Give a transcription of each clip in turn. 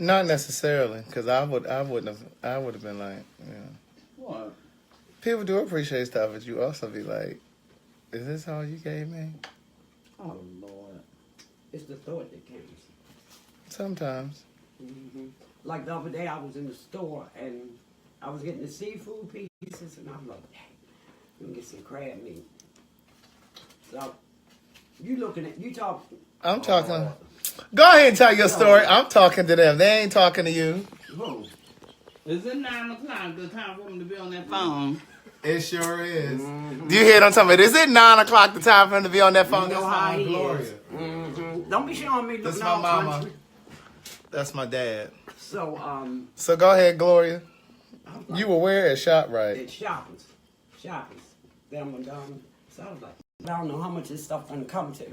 Not necessarily, because I would have been like, What? people do appreciate stuff, but you also be like, is this all you gave me? Oh, Lord. It's the thought that counts. Sometimes. Like the other day, I was in the store and I was getting the seafood pieces, and I'm like, hey, let me get some crab meat. So, I'm talking. Go ahead and tell your story. I'm talking to them. They ain't talking to you. Who? Is it 9 o'clock? Good time for him to be on that phone. It sure is. Do you hear them talking about, is it 9 o'clock the time for him to be on that phone? You know how he is. Don't be showing me That's looking my all mama. country. That's my dad. So, So go ahead, Gloria. You were where at ShopRite? it's shoppers. Them and done. So I was like, I don't know how much this stuff gonna come to.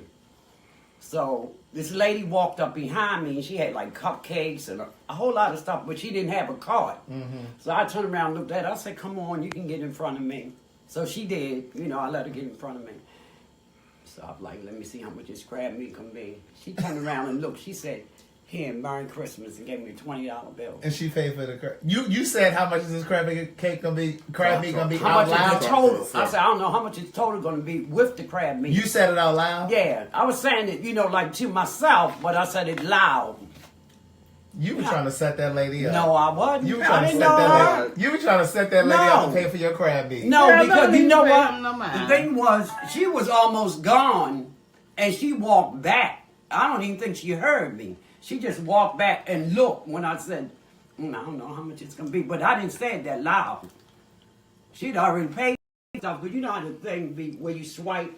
So this lady walked up behind me and she had like cupcakes and a whole lot of stuff, but she didn't have a cart. So I turned around and looked at her. I said, come on, you can get in front of me. So she did. I let her get in front of me. So I was like, let me see how much this crab meat can be. She turned around and looked. She said, here, Merry Christmas, and gave me a $20 bill. And she paid for the crab. You said how much is this crab cake gonna be? Crab meat gonna be how out much loud? is the total? I said, I don't know how much it's total going to be with the crab meat. You said it out loud? Yeah, I was saying it, like to myself, but I said it loud. You were trying to set that lady up. No, I wasn't. You were I trying to didn't set know that her. lady. You were trying to set that lady No. up to pay for your crab meat. No, Girl, because don't you know even what? pay them no mind. The thing was, she was almost gone, and she walked back. I don't even think she heard me. She just walked back and looked when I said, I don't know how much it's going to be, but I didn't say it that loud. She'd already paid stuff, but you know how the thing be where you swipe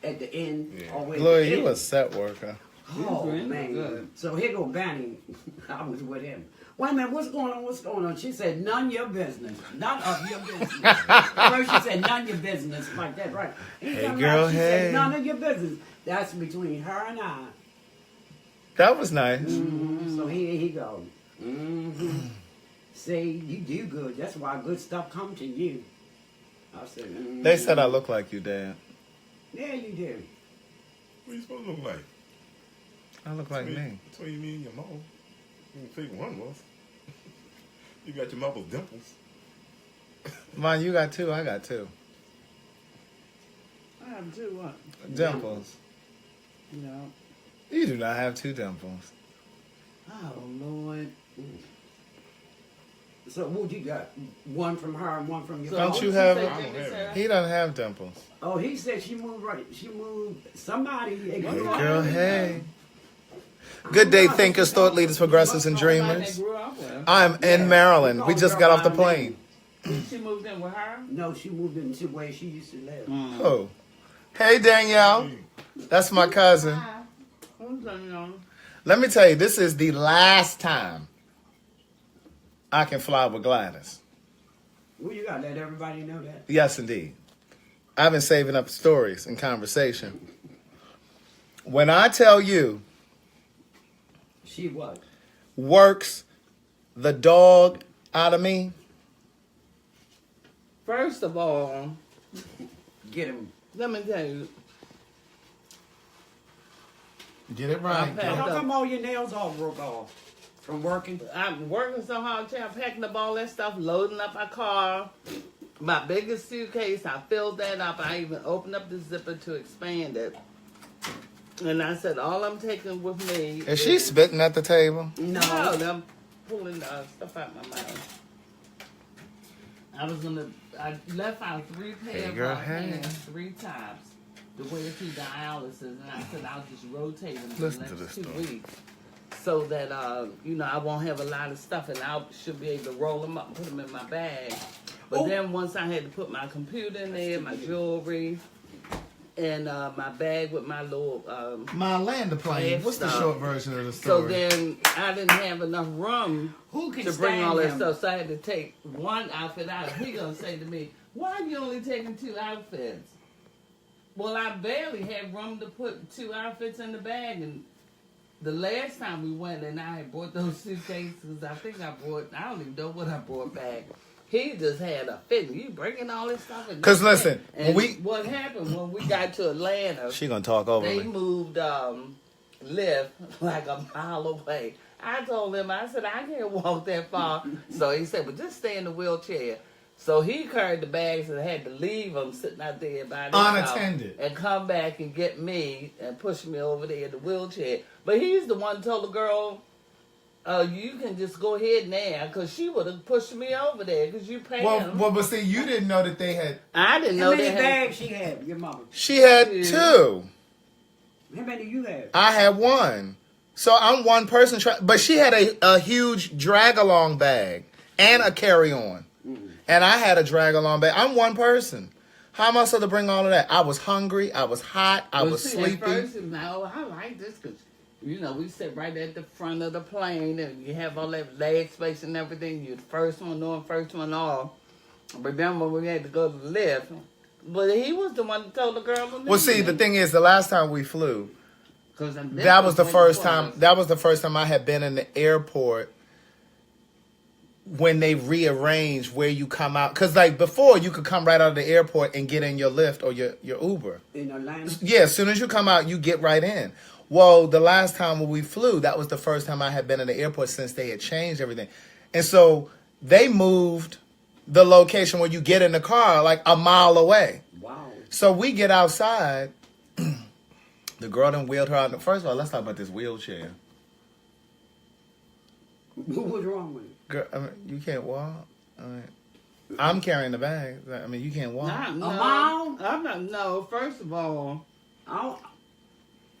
at the end. Yeah. Or where Gloria, the you end. a set worker. Oh, Really man. good. So here go Banny. I was with him. Wait a minute, what's going on? What's going on? She said, none your business. None of your business. First she said, none your business. Like that, right? Hey, girl, she hey. said, none of your business. That's between her and I. That was nice. So here he goes. See, you do good. That's why good stuff comes to you. I said, They said I look like you, Dad. yeah, you do. What are you supposed to look like? I look like me. Between me and your mom. You can pick one was. You got your mother's dimples. Mine, you got two. I got two. I have two what? Dimples. No. You do not have two dimples. Oh, Lord. So what you got? One from her and one from your Don't mom? you have? I don't have He doesn't have dimples. Oh, he said she moved right. She moved somebody. Hey, girl, hey. Good day, thinkers, thought leaders, progressives, and dreamers. I'm in Maryland. We just got off the plane. She moved in with her? No, she moved into where she used to live. Oh. Hey, Danielle. That's my cousin. Let me tell you, this is the last time I can fly with Gladys. Well, you gotta let everybody know that. Yes, indeed. I've been saving up stories and conversation. When I tell you, She was. works the dog out of me. First of all, Get him. let me tell you, Get it I'm right. packed How up. come all your nails all broke off from working? I'm working so hard, I'm packing up all that stuff, loading up my car. My biggest suitcase, I filled that up. I even opened up the zipper to expand it. And I said, all I'm taking with me Is she spitting at the table? No. No, I'm pulling stuff out my mouth. I left out 3 pair Hey, of girl, my hey. pants, 3 tops, to wear to dialysis, and I said I'll just rotate them for Listen the to next this 2 story. weeks, so that I won't have a lot of stuff, and I should be able to roll them up, and put them in my bag. But then once I had to put my computer in there, my jewelry, and my bag with my little. My land the plane. What's the short version of the So story? then I didn't have enough room Who can to bring stand all that him? stuff, so I had to take one outfit out. He gonna say to me, "Why are you only taking 2 outfits?" Well, I barely had room to put 2 outfits in the bag, and the last time we went and I had bought those suitcases, I don't even know what I brought back. He just had a fit. You bringing all this stuff? Because listen, and when we... what happened when we got to Atlanta? She gonna talk over They me. moved Liv like a mile away. I told him, I said, I can't walk that far. So he said, well, just stay in the wheelchair. So he carried the bags and had to leave them sitting out there by himself. Unattended. And come back and get me and push me over there in the wheelchair. But he's the one who told the girl, you can just go ahead now, because she would have pushed me over there, because you paid him. Well, but see, you didn't know that they had. I didn't How know many they had. bags she had, your mama? She had Yeah. 2. How many you have? I had 1. So I'm one person. But she had a huge drag-along bag and a carry-on. And I had a drag-along bag. I'm one person. How am I supposed to bring all of that? I was hungry. I was hot. I was sleepy. At first, no, I like this because, we sit right at the front of the plane and you have all that leg space and everything. You're the first one on, first one off. But then when we had to go to the lift, but he was the one that told the girl to leave. Well, see, the thing is, the last time we flew, 'Cause that was the first time. That was the first time I had been in the airport when they rearranged where you come out. Because like before, you could come right out of the airport and get in your Lyft or your Uber. In Atlanta? Yeah, as soon as you come out, you get right in. Well, the last time when we flew, that was the first time I had been in the airport since they had changed everything. And so they moved the location where you get in the car like a mile away. Wow. So we get outside. The girl done wheeled her out. First of all, let's talk about this wheelchair. What was wrong with it? Girl, I mean, you can't walk. I mean, I'm carrying the bag. I mean, you can't walk. mile? I'm not. No, first of all,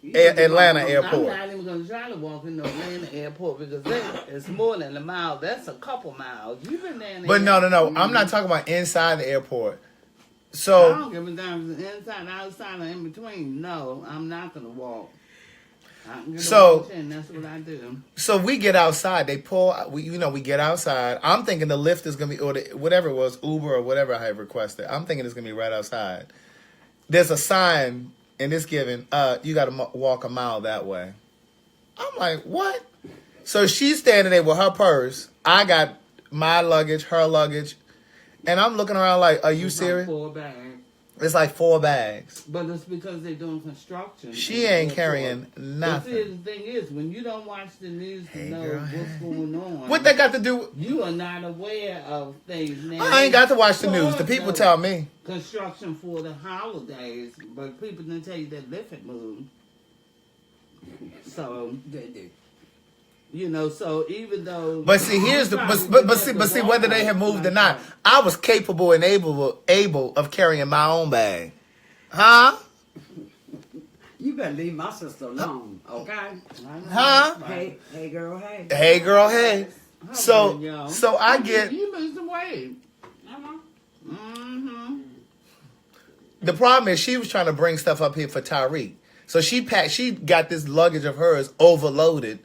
Atlanta I'm Airport. not even going to try to walk in the Atlanta airport because it's more than a mile. That's a couple miles. You've been there. But no. I'm not talking about inside the airport. I So, don't give a damn if it's inside, outside, or in between. No, I'm not going to walk. I can get So- a wheelchair, and that's what I do. so we get outside. They pull. We get outside. I'm thinking the lift is gonna be, or whatever it was, Uber or whatever I had requested. I'm thinking it's gonna be right outside. There's a sign, and it's given. You got to walk a mile that way. I'm like, what? So she's standing there with her purse. I got my luggage, her luggage, and I'm looking around like, are you It's like serious? 4 bags. It's like 4 bags. But it's because they're doing construction. She ain't But carrying see, nothing. the thing is, when you don't watch the news to Hey, know girl, what's hey. going on, What that got to do? you are not aware of things now. I ain't got to watch the news. The people tell me. Construction for the holidays, but people didn't tell you that Lyft had moved. So, They did. so even though. But see, here's the but see whether they have moved or not. I was capable and able of carrying my own bag, huh? You better leave my sister alone, okay? Huh? Hey girl, hey. Hey, girl, hey. So I get You lose some weight. Uh-huh. Mm-hmm. the problem is she was trying to bring stuff up here for Tyreek, so she got this luggage of hers overloaded,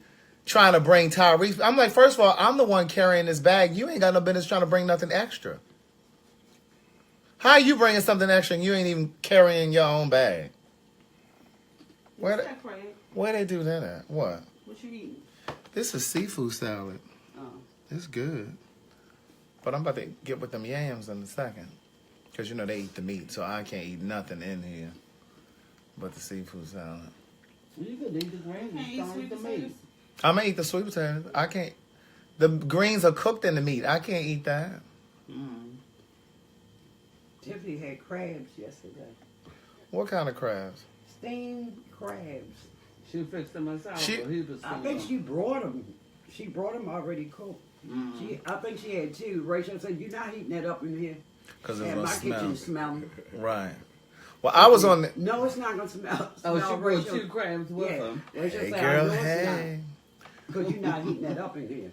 trying to bring Tyreek. I'm like, first of all, I'm the one carrying this bag. You ain't got no business trying to bring nothing extra. How are you bringing something extra and you ain't even carrying your own bag? Where they do that at? What? What you eating? This is seafood salad. Oh. It's good. But I'm about to get with them yams in a second. Because, they eat the meat, so I can't eat nothing in here but the seafood salad. You could eat the greens. Don't eat the meat. I'm going to eat the sweet potatoes. I can't. The greens are cooked in the meat. I can't eat that. Tiffany had crabs yesterday. What kind of crabs? Steamed crabs. She fixed them herself. She- or he was I think she brought them. She brought them already cooked. I think she had 2. Rachel said, "You're not heating that up in here." Because it's And going my to smell. kitchen smelling. Right. Well, I was on the... No, it's not gonna smell. Oh, smell she brought Rachel. 2 crabs with Yeah. her. Rachel Hey, said, girl, "I know it's hey. not, because you're not heating that up in here."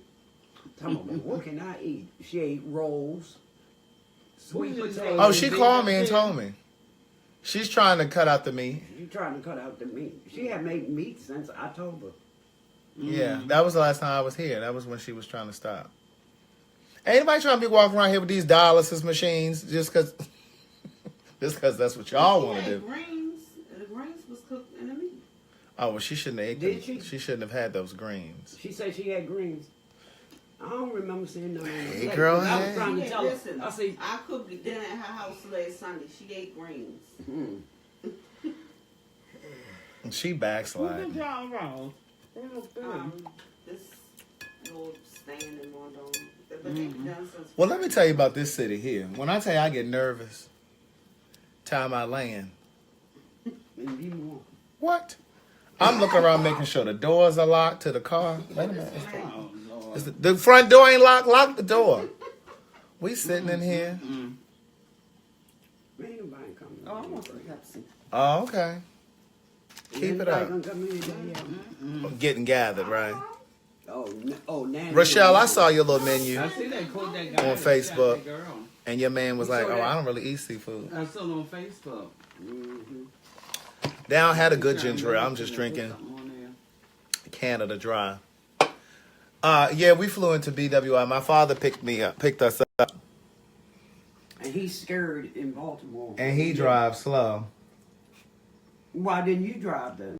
Tell me, what can I eat? She ate rolls, sweet What did you potatoes. Oh, she called me and told me. She's trying to cut out the meat. You trying to cut out the meat? She had made meat since October. Yeah, that was the last time I was here. That was when she was trying to stop. Ain't nobody trying to be walking around here with these dialysis machines just because that's what y'all want to do. The greens was cooked in the meat. Oh, well, she shouldn't have ate Did them. she? She shouldn't have had those greens. She said she had greens. I don't remember seeing none on the Hey, plate, girl, but I was hey. trying to Yeah, tell her. listen, I said, I cooked dinner at her house last Sunday. She ate greens. And she What did backsliding. y'all roll? They look good. This staying in one of them. But they done some. Well, let me tell you about this city here. When I tell you I get nervous, time I land. In Bmore. What? I'm looking around making sure the doors are locked to the car. Wait a minute. Oh, Lord. Is the front door ain't locked. Lock the door. We sitting in here. Mm. Ain't nobody coming. Oh, I want some Pepsi. Oh, okay. Keep it up. Gonna come in today? Getting gathered, right? Oh, now. Rochelle, I saw your little menu, I see they quote that guy On that shot Facebook. that girl. and your man was You like, saw "Oh, that? I don't really eat seafood." I saw it on Facebook. Mm-hmm. They don't have a good Yeah, ginger ale. I'm maybe just they put drinking something on there. Canada Dry. Yeah, we flew into BWI. My father picked us up, And he's scared in Baltimore. and he drives slow. Why didn't you drive then?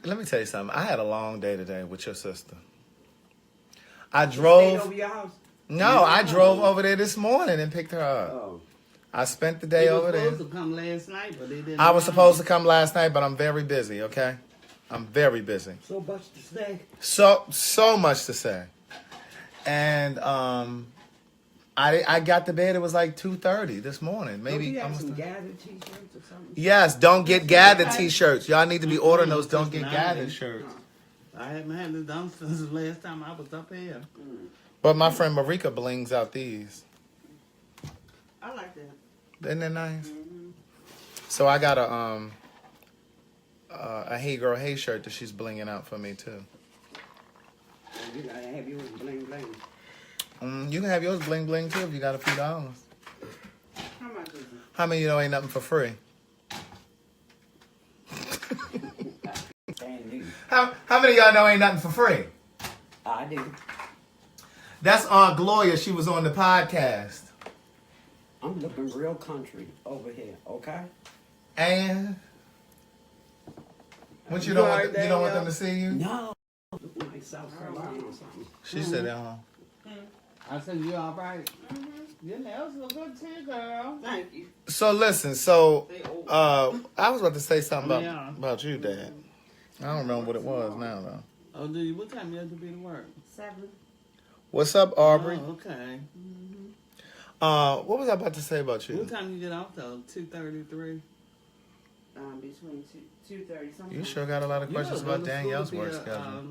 Let me tell you something. I had a long day today with your sister. I Stayed drove. over your house? No, I drove over there this morning and picked her up. Oh. I spent the day They was over there. supposed to come last night, but they didn't. I was supposed to come last night, but I'm very busy. Okay, I'm very busy. So much to say. So much to say, and I got to bed. It was like 2:30 this morning. Maybe Maybe you have almost. some gathered t-shirts or something? Yes, don't get gathered T-shirts. Y'all need to be ordering those don't get Since gathered 90. shirts. I haven't had this done since the last time I was up here. But my friend Marika blings out these. I like that. Isn't that nice? So I got a Hey Girl Hey shirt that she's blinging out for me too. You gotta have yours bling bling. You can have yours bling bling too if you got a few dollars. How much is it? How many of you know ain't nothing for free? And you. How many of y'all know ain't nothing for free? I do. That's Aunt Gloria. She was on the podcast. I'm looking real country over here, okay? And what you You don't heard want that, you don't want yo? them to see you? No. Look like South Carolina or something. She said, I said, you all right? Your nails look good too, girl. Thank you. So listen, They old. I was about to say something Yeah. about you, Dad. I don't remember what it was now though. Oh, do you? What time you have to be to work? 7. What's up, Aubrey? Oh, okay. What was I about to say about you? What time you get off though? 2:33. Between 2:30 something. You sure got a lot of questions about Danielle's work schedule.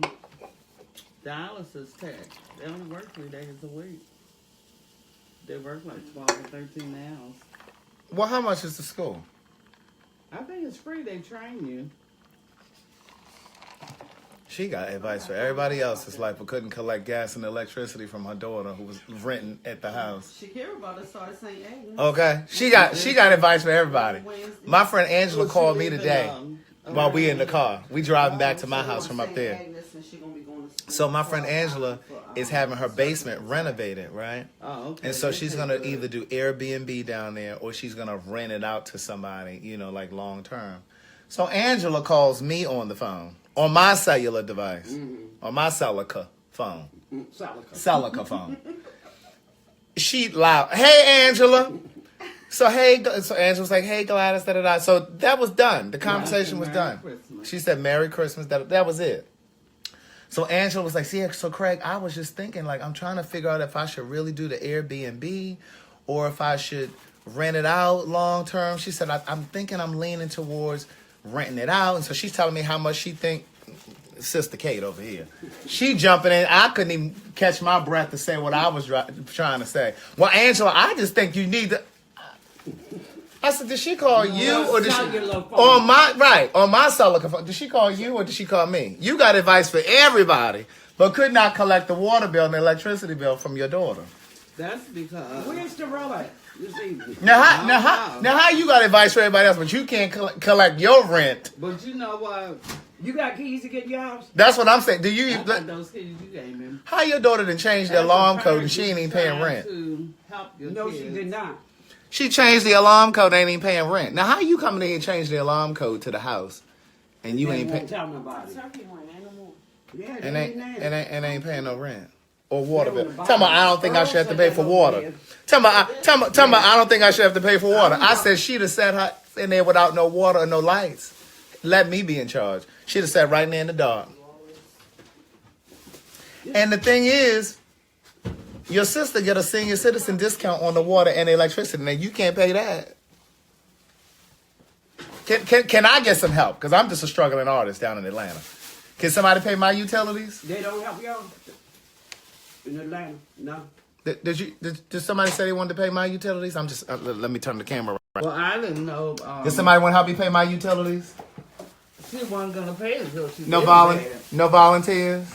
Dialysis tech. They only work 3 days a week. They work like 12 or 13 hours. Well, how much is the school? I think it's free. They train you. She got advice for everybody else's life but couldn't collect gas and electricity from her daughter who was renting at the house. Shakira about to start St. Agnes. Okay, she got advice for everybody. Wednesday. My friend Angela Well, she called me live in, today while we in the car. We driving back to my house from up there. Agnes and she gonna be going to school So my friend for, Angela is having her basement renovated, right? Oh, okay. And so They she's take gonna the- either do Airbnb down there or she's gonna rent it out to somebody, you know, like long term. So Angela calls me on the phone, on my cellular device, on my Celica phone, Celica phone. She loud, "Hey Angela." So Angela's like, "Hey Gladys, da da da." So that was done. The conversation was Merry done. Christmas. She said, "Merry Christmas." That was it. So Angela was like, "See, so Craig, I was just thinking, like, I'm trying to figure out if I should really do the Airbnb or if I should rent it out long term." She said, I'm thinking I'm leaning towards renting it out. And so she's telling me how much she think. Sister Kate over here. She jumping in. I couldn't even catch my breath to say what I was trying to say. Well, Angela, I just think you need to. I said, did she call you or did she cellular phone. on my cellular phone? Did she call you or did she call me? You got advice for everybody, but could not collect the water bill and the electricity bill from your daughter. That's because. Where's the roller this evening? Now how you got advice for everybody else, but you can't collect your rent? But you know what? You got keys to get your house? That's what I'm saying. Do you? I got those kids you gave me. How your daughter done changed the As a alarm code parent, and she ain't even you paying try rent? To help your No, kids. she did not. She changed the alarm code, ain't even paying rent. Now, how you coming in here and change the alarm code to the house, and you ain't won't paying tell nobody. Turkey wing animal. Yeah, and they ain't now. and ain't paying no rent or water They bill? on the Tell me, bottom. I don't think I should have to pay for Earl water. said Tell me, I don't think I should have to pay for water. I said she'd have sat her in there without no water or no lights. Let me be in charge. She'd have sat right in there in the dark. And the thing is, your sister get a senior citizen discount on the water and the electricity, and you can't pay that. Can I get some help? Because I'm just a struggling artist down in Atlanta. Can somebody pay my utilities? They don't help y'all in Atlanta. No. Did somebody say they wanted to pay my utilities? I'm just let me turn the camera around. Well, I didn't know. Did somebody want to help me pay my utilities? She wasn't gonna pay it until she No did pay it. no volunteers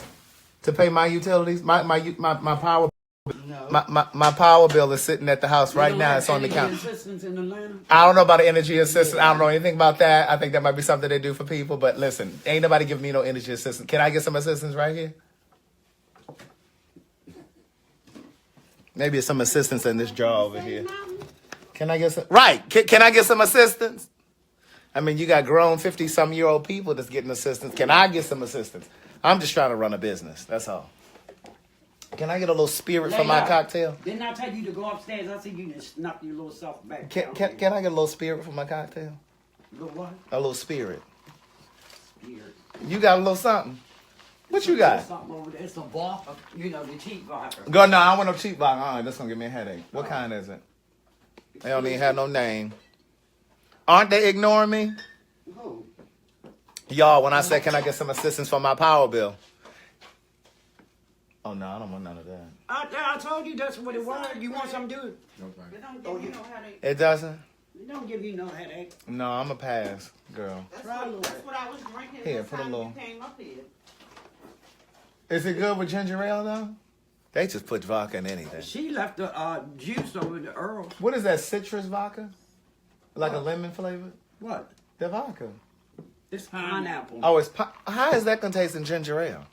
to pay my utilities. My power No. my power bill is sitting at the house They right don't now. have It's on the energy counter. assistance in Atlanta. I don't know about the energy assistance. I don't know anything about that. I think that might be something they do for people. But listen, ain't nobody giving me no energy assistance. Can I get some assistance right here? Maybe it's some assistance in this jar over here. Can I get some? Right. Can I get some assistance? I mean, you got grown 50-some-year-old people that's getting assistance. Can I get some assistance? I'm just trying to run a business. That's all. Can I get a little spirit for my cocktail? Didn't I tell you to go upstairs? I said you just snuck your little self back. Can I get a little spirit for my cocktail? Little what? A little spirit. Weird. You got a little something. What you got? Something over there. It's a vodka. You know, the cheap vodka. Go, no, I want no cheap vodka. All right, that's going to give me a headache. What kind is it? They don't even have no name. Aren't they ignoring me? Who? Y'all, when I said, can I get some assistance for my power bill? Oh, no, I don't want none of that. I told you that's what it was. You want something to do? They don't give you no headache. It doesn't? It don't give you no headache. No, I'm a pass, girl. That's Try a little that's bit. what I was drinking Here, the put a time little. you came up here. Is it good with ginger ale, though? They just put vodka in anything. She left the juice over the Earl. What is that, citrus vodka? Like a lemon flavor? What? The vodka. It's pineapple. Oh, how is that going to taste in ginger ale?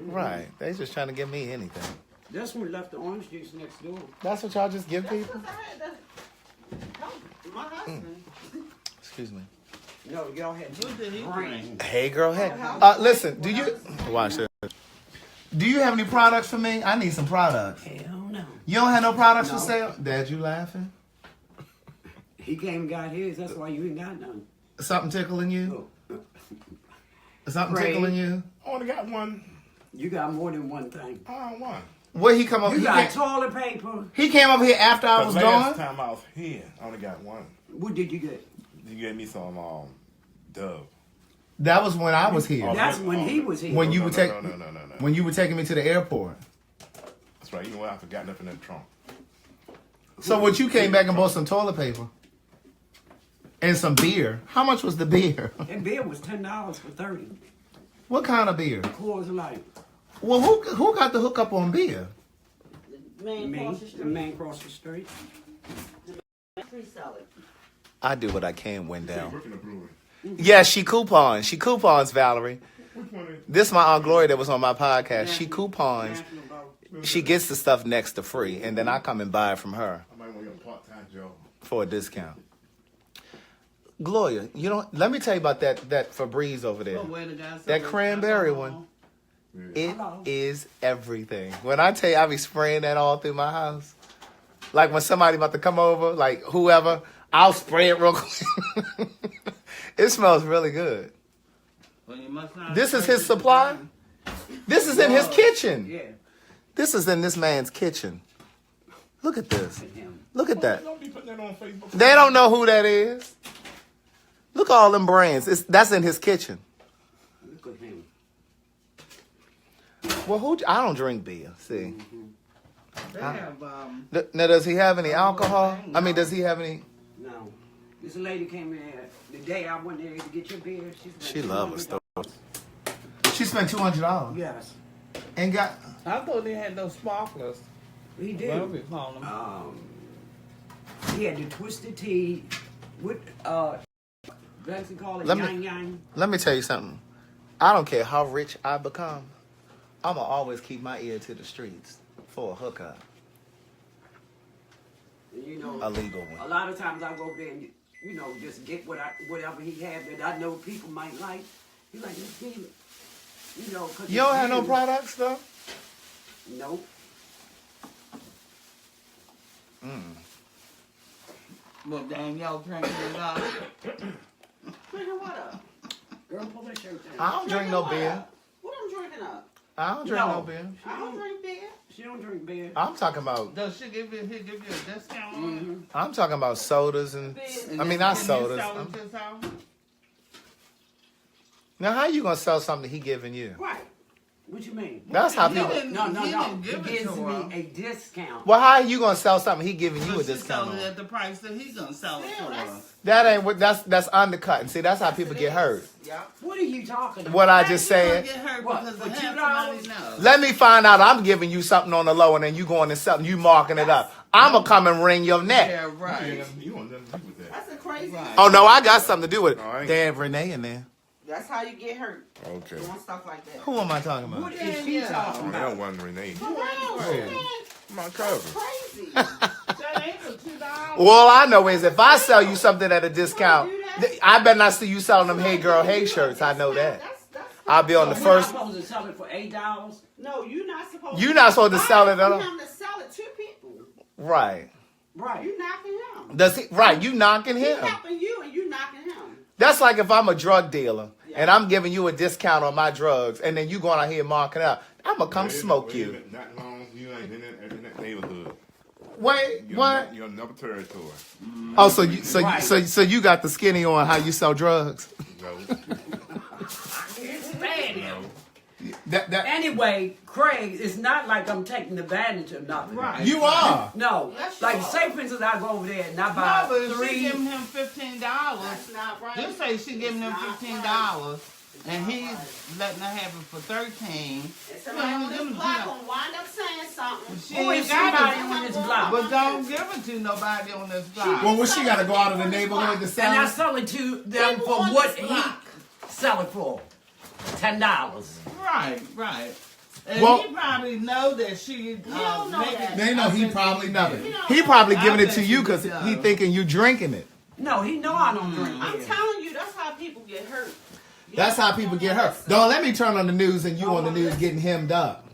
Right. They just trying to give me anything. This one left the orange juice next door. That's what y'all just give That's people? what I had to help my husband. Excuse me. No, y'all had What did he brain. Hey, girl, hey. Listen, do you... Watch this. Do you have any products for me? I need some products. Hell no. You don't have no products for No. sale? Dad, you laughing? He came and got his. That's why you ain't got none. Something tickling you? Something Pray. tickling you? I only got one. You got more than one thing. One. Where he come up? You He got came, toilet paper. he came up here after I The was last gone? time I was here, I only got one. What did you get? You gave me some Dove. That was when I was here. That's when he was here. When you no, were no, taking no. when you were taking me to the airport. That's right. You know what? I forgot nothing in the trunk. So what you came back and bought some toilet paper and some beer. How much was the beer? That beer was $10 for 30. What kind of beer? Coors Light. Well, who got the hookup on beer? Man, Me, across the the street. man across the street. Free salad. I do what I can, Work Wendell. in the brewery. Yeah, she coupons. She coupons, Valerie. Which one is This my Aunt Gloria that was on my podcast. She coupons. National Boat. She gets the stuff next to free, and then I come and buy it from her I might want to get a part-time job. for a discount. Gloria, you know, let me tell you about that Febreze over there. Oh, wait, the guy said That it's cranberry alcohol. one. It Hello. is everything. When I tell you I be spraying that all through my house, like when somebody about to come over, like whoever, I'll spray it real quick. It smells really good. Well, you must not This is spray his it supply? down. This is in his kitchen. Yeah. This is in this man's kitchen. Look at this. Him. Look at that. Don't be putting that on Facebook. They don't know who that is. Look at all them brands. That's in his kitchen. Look at him. Well, I don't drink beer. See. They have, Now, does he have any alcohol? I mean, does he have any? No. This lady came in the day I went there to get your beer. She love us though. She spent $200 Yes. and got. I thought they had those sparklers. He Whatever did. you call them. He had the twisted tea with Betsy call it Let me- yang yang. Let me tell you something. I don't care how rich I become. I'ma always keep my ear to the streets for a hookup, And, you know, a legal a one. lot of times I go there and you know just get whatever he had that I know people might like. He like let's get it. You know, 'cause You don't it's have no you. products though. Nope. Well, damn, y'all drinking it up. Drinking what up? Girl, pull that shirt down. I don't drink no What beer. up? What I'm drinking up? I don't drink no beer. I don't drink beer. She don't drink beer. I'm talking about. Does he give you a discount on it? I'm talking about sodas and. I mean, not Can sodas. You sell it yourself? Now, how you gonna sell something he giving you? Right. What you mean? That's how He people. didn't- No. he didn't He give it gives to me her. a discount. Well, how you gonna sell something he giving you a But she discount sold it on? at the price that he's gonna sell it for. That ain't what. That's undercutting. See, that's how people get hurt. Yep. What are you talking about? What I just How you said. gonna get hurt What, because for of half $2? somebody knows? Let me find out I'm giving you something on the low and then you going and selling, you marking it up. I'm going to come and wring your neck. Yeah, right. You want nothing to do with that. That's a crazy. Right. Oh, no, I got something to do with it. All right. They have Renee in there. That's how you get hurt. Okay. Doing stuff like that. Who am I talking about? What is she talking Oh, about? that wasn't Renee. For real, My cousin. crazy. That ain't for $2. Well, I know is if I sell you something at a discount, I better not see you selling them Hey Girl, Hey shirts. I know that. That's I'll be on the We're first. not supposed to sell it for $8. No, you're not supposed. You're not supposed to sell it at all. You have to sell it to people. Right. Right. You knocking him. Does he, right, you knocking He's him. helping you, and you knocking him. That's like if I'm a drug dealer and I'm giving you a discount on my drugs and then you going out here marking out. I'm going to come smoke you. Not long as you ain't in that neighborhood. Wait, what? You're another territory. Oh, so you got the skinny on how you sell drugs? No. It's bad here. That Anyway, Craig, it's not like I'm taking advantage of nothing. Right. you are. No. Yes, Like, you are. say, for instance, I go over there and I No, buy but if she three. giving him $15, That's not right. just say she giving him It's not $15 and he's letting her have it for $13. And somebody on this block gonna wind up saying something. She Who ain't is got somebody it. on this block? But don't give it to nobody on this block. Well, what she got to go out of the neighborhood to And sell? I sell it to them People for on what this he block. sell it for. $10. Right, right. And Well- he probably know that she don't know making- that. They know he probably nothing. You know, He probably I giving it bet to you she because does. he thinking you drinking it. No, he know I don't drink I'm beer. telling you, that's how people get hurt. That's how people get hurt. Don't let me turn on the news and you on the news getting hemmed up.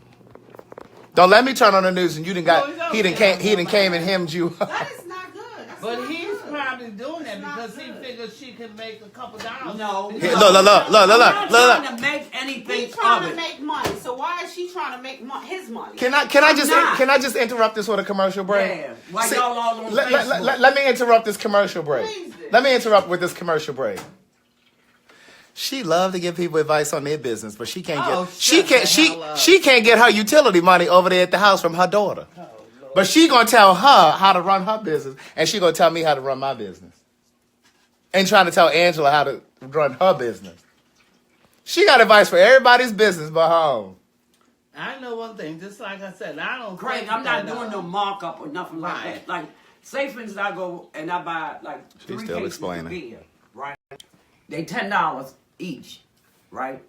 Don't let me turn on the news and you done got No, he done came and hemmed you. That is not good. That's But not he's good. probably doing that It's not because he good. figures she can make a couple dollars. No. Here, look. I'm not Look. trying to make anything He's trying of to it. make money. So why is she trying to make his money? Can I just interrupt this with a commercial break? Yeah. Why See, y'all all on let, Facebook? let me interrupt this commercial break. Please do. Let me interrupt with this commercial break. She love to give people advice on their business, but she can't Oh, get shut the hell up. she can't get her utility money over there at the house from her daughter. But she gonna tell her how to run her business, and she gonna tell me how to run my business. And trying to tell Angela how to run her business. She got advice for everybody's business but her own. I know one thing, just like I said, I don't Craig, think I'm not that, doing no markup or nothing like Right. that. Like, say for instance, I go and I buy like She's 3 still cases explaining. of beer, right? They $10 each, right?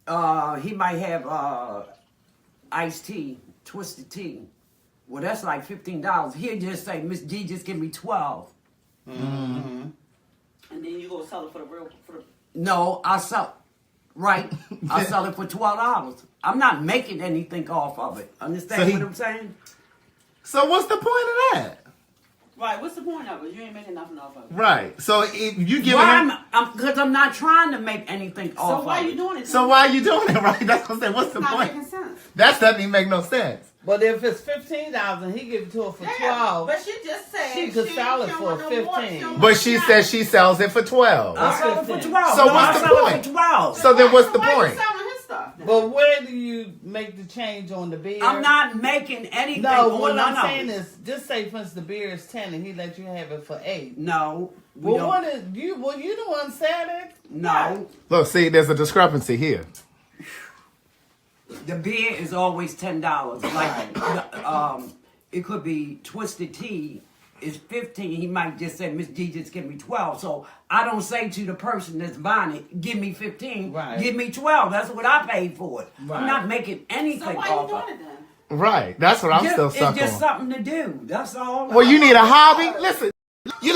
He might have iced tea, twisted tea. Well, that's like $15. He'll just say, Miss D, just give me 12. And then you go sell it for the. No, I sell right. I sell it for $12. I'm not making anything off of it. Understand So he- what I'm saying? So what's the point of that? Right. What's the point of it? You ain't making nothing off of it. Right. So if you giving Why him, Because I'm not trying to make anything off So why of you it. doing it? so why are you doing it? Right. That's what I'm saying. What's It's the not point? making sense. That doesn't even make no sense. But if it's $15 and he give it to her for Yeah, 12, but she just said She could sell it don't for want no more. 15. don't But want she nothing. says she sells it for 12. I sell it for 12. So No, what's I the sell it point? for 12. So then what's the why point? you selling his stuff? then? but where do you make the change on the beer? I'm not making anything No, on what none I'm of saying it. is, just say for instance the beer is 10 and he let you have it for 8. No. We Well, don't. what is you? Well, you the one said it. No. Look, see, there's a discrepancy here. The beer is always $10. Like, it could be twisted tea. It's 15. He might just say, Miss D, just give me 12. So I don't say to the person that's buying it, give me 15. Right. Give me 12. That's what I paid for it. Right. I'm not making anything So why you off of doing it. it then? Right. That's what I'm still It's stuck just on. something to do. That's all. Well, you need a hobby? Listen. You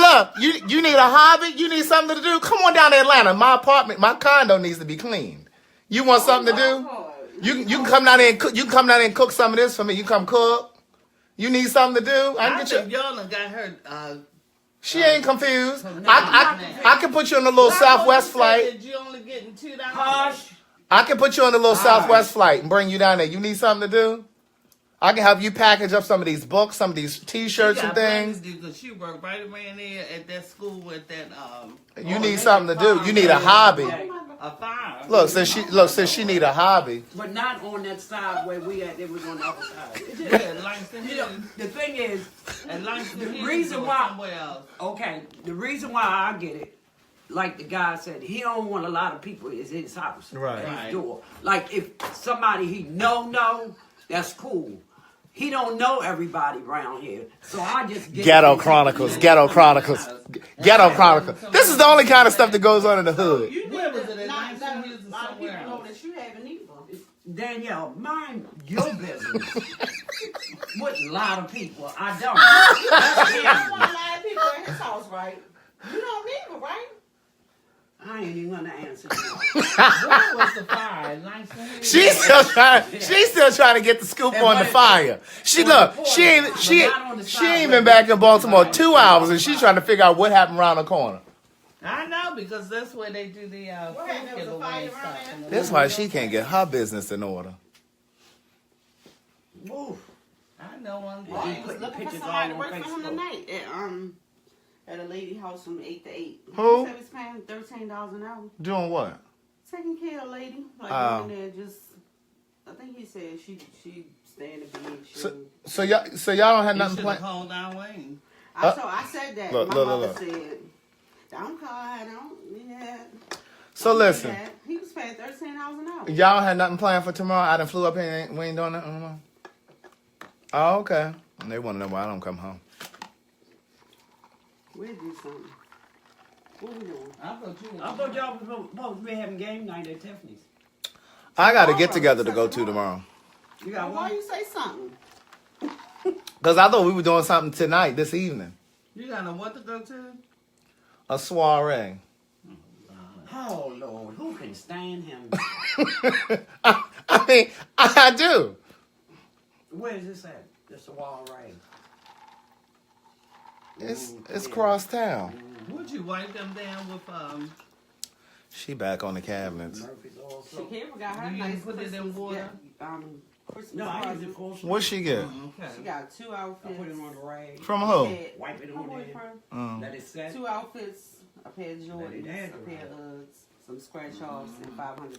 need a hobby? You need something to do? Come on down to Atlanta. My apartment, my condo needs to be cleaned. You want something to do? You can come down there and cook. You can come down there and cook some of this for me. You come cook. You need something to do? I I can get think you. y'all done got her. She ain't confused. No, I can put you on a little Southwest flight. You only getting $2. Hush. I can put you on a little Southwest flight and bring you down there. You need something to do? I can help you package up some of these books, some of these T-shirts and things. Because she worked right around there at that school at that. You need something to do. You need a hobby. A farm. Look, since she need a hobby. But not on that side where we at. It was on the other side. It just, Yeah, Langston you know, Hill. the thing is, And Langston the Hill reason or why- somewhere else. okay, the reason why I get it, like the guy said, he don't want a lot of people in his house, Right. at his Right. door. Like if somebody he know, that's cool. He don't know everybody around here, so I just get Ghetto Chronicles. Ghetto Chronicles. Ghetto Chronicles. This is the only kind of stuff that goes on in the hood. You Where was need it to at not Langston let Hills a or lot of somewhere people know else? that you haven't either. Danielle, mind your business. With a lot of people, I don't. You don't want a lot of people in his house, right? You don't either, right? I ain't even gonna answer that. Where was the fire? Langston Hill? She's still trying to get the scoop on the fire. She ain't been back in Baltimore 2 hours and she's trying to figure out what happened around the corner. I know, because that's where they do the What happened? There was a giveaway fire stuff. around there? That's why she can't get her business in order. Ooh. I know one Well, He he thing. was put looking for pictures somebody to all work on for him Facebook. tonight at a lady house from 8 to 8. Who? He said he's paying $13 an hour. Doing what? Taking care of a lady. Like Oh. going there just, I think he said she stay in the bed. So y'all don't have You nothing should have planned. called Down Wayne. I said that. Look, My look, mother look. said, don't call her, don't. Yeah. So listen, Yeah. He was paying $13 an hour. y'all had nothing planned for tomorrow. I done flew up here and we ain't doing nothing tomorrow. Oh, okay. And they want to know why I don't come home. We'll do something. What we doing? I thought I thought y'all was supposed to be having game night at Tiffany's. I got to get together to go to tomorrow. You got Why one? you say something? Because I thought we were doing something tonight, this evening. You got to what to go to? A soiree. Oh Lord, who can stand him? I mean, I do. Where is this at? This wall right. It's cross town. Would you wipe them down with She back on the cabinets. Murphy's also. Shakira got her You nice put it in Christmas water? Christmas No, I use present. it for. What she get? okay. She got 2 I outfits. put it on the rag. From who? Said, Wipe it her on there. boyfriend. Let it set. 2 outfits, a pair of Let Jordans, it a pair of Uggs, some scratch offs, and $500.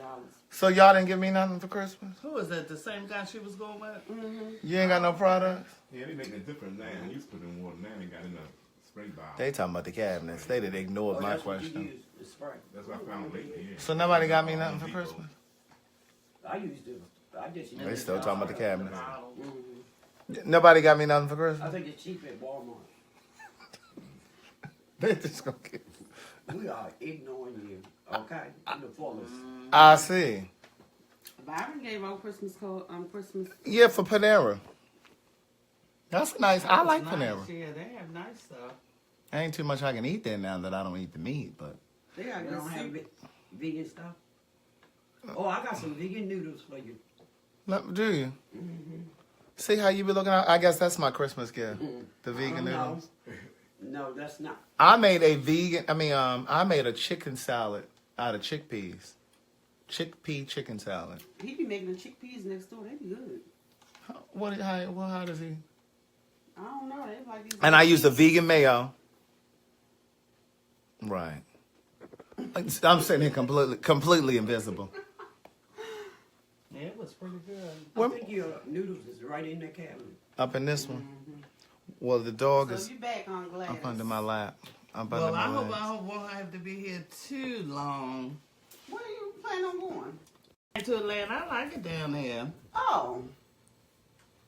So y'all didn't give me nothing for Christmas? Who is that? The same guy she was going with? You ain't got no products? Yeah, they making it different now. You used to put in water. Now they got in a spray bottle. They talking about the cabinets. They did ignore Oh, my that's what you question. use, the spray. That's what I found lately. Yeah. So nobody got me nothing for Home Depot. Christmas? I used to. I just use They it. still talking about the cabinets. Mhm. Nobody got me nothing for I Christmas? think it's cheap at Walmart. They just gonna get... We are ignoring you, okay? To the fullest. I see. Byron gave out Christmas Christmas. Yeah, for Panera. That's nice. I like Nice. Panera. Yeah, they have nice stuff. Ain't too much I can eat there now that I don't eat the meat, but... They got You good don't have soup. vegan stuff? Oh, I got some vegan noodles for you. Do you? See how you be looking out? I guess that's my Christmas gift. The vegan No. noodles. No, that's not. I made I made a chicken salad out of chickpeas. Chickpea chicken salad. He be making the chickpeas next door. They be good. How does he? I don't know. They like these. And I used a vegan mayo. Right. I'm sitting here completely invisible. Yeah, it was pretty good. I think your noodles is right in the cabinet. Up in this one. Well, the dog So is you back on glass. up under my lap. Up under Well, my I hope legs. I won't have to be here too long. Where you planning on going? To Atlanta, I like it down there. Oh,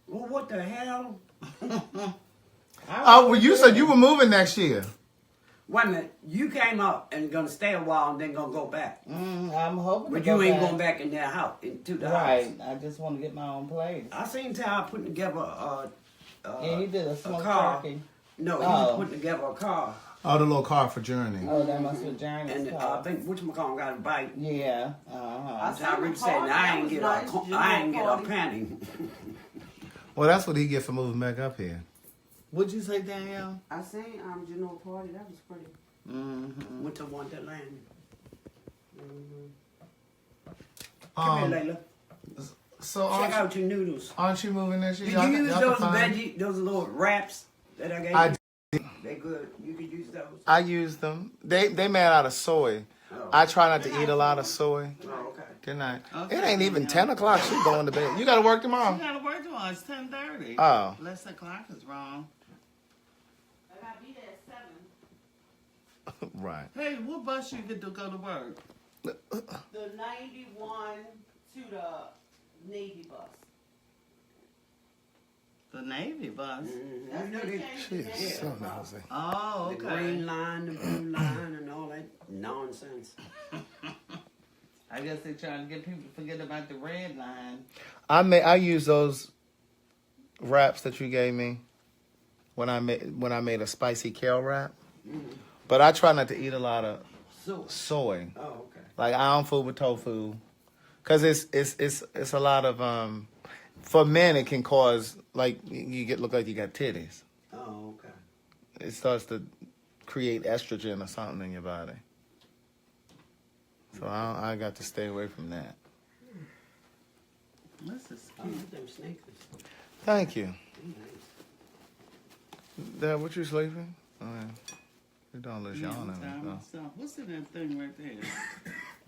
Well, what the hell? Oh, well, you said you were moving next year. Wait a minute. You came up and gonna stay a while and then gonna go back. I'm hoping. But to you go ain't back. going back in their house, into the Right. house. I just want to get my own place. I seen Ty putting together Yeah, he did a smoked car. turkey. No, he Oh. was putting together a car. Oh, the little car for Journey. Oh, that must be Journey's And car. I think whatchamacallit got a bite. Yeah. I seen Ty the Rick said, party. I That ain't was get nice. a, I ain't get a Party. penny. Well, that's what he get for moving back up here. What'd you say, Danielle? I seen Genoa party. That was pretty. Mm-hmm. Went to Wonderland. Come here, Layla. So Check out your noodles. aren't you moving this year? Did you use y'all those can find- veggie, those little wraps that I gave you? I They good. You could use those. I use them. They made out of soy. Oh. I try not to eat a lot of soy. Oh, okay. Good night. Okay, It ain't even yeah. 10 o'clock. She's going to bed. You got to work You tomorrow? gotta work tomorrow. It's 10:30. Oh. Less than clock is wrong. I gotta be there at 7. Right. Hey, what bus you get to go to work? The 91 to the Navy bus. The Navy bus. Mm-hmm. That's You know the they, change She the is so Navy bus. nosy. Oh, the okay. green line, the blue line, and all that nonsense. I guess they're trying to get people to forget about the red line. I use those wraps that you gave me when I made a spicy kale wrap. But I try not to eat a lot of So, soy. oh, okay. Like I don't food with tofu, cause it's a lot of for men it can cause like look like you got titties. Oh, okay. It starts to create estrogen or something in your body. So I got to stay away from that. This is Oh, cute. them sneakers. Thank you. Nice. Dad, what you sleeping? Oh, yeah. You don't let Yeah, yawn I'm at me, myself. What's in that thing right there?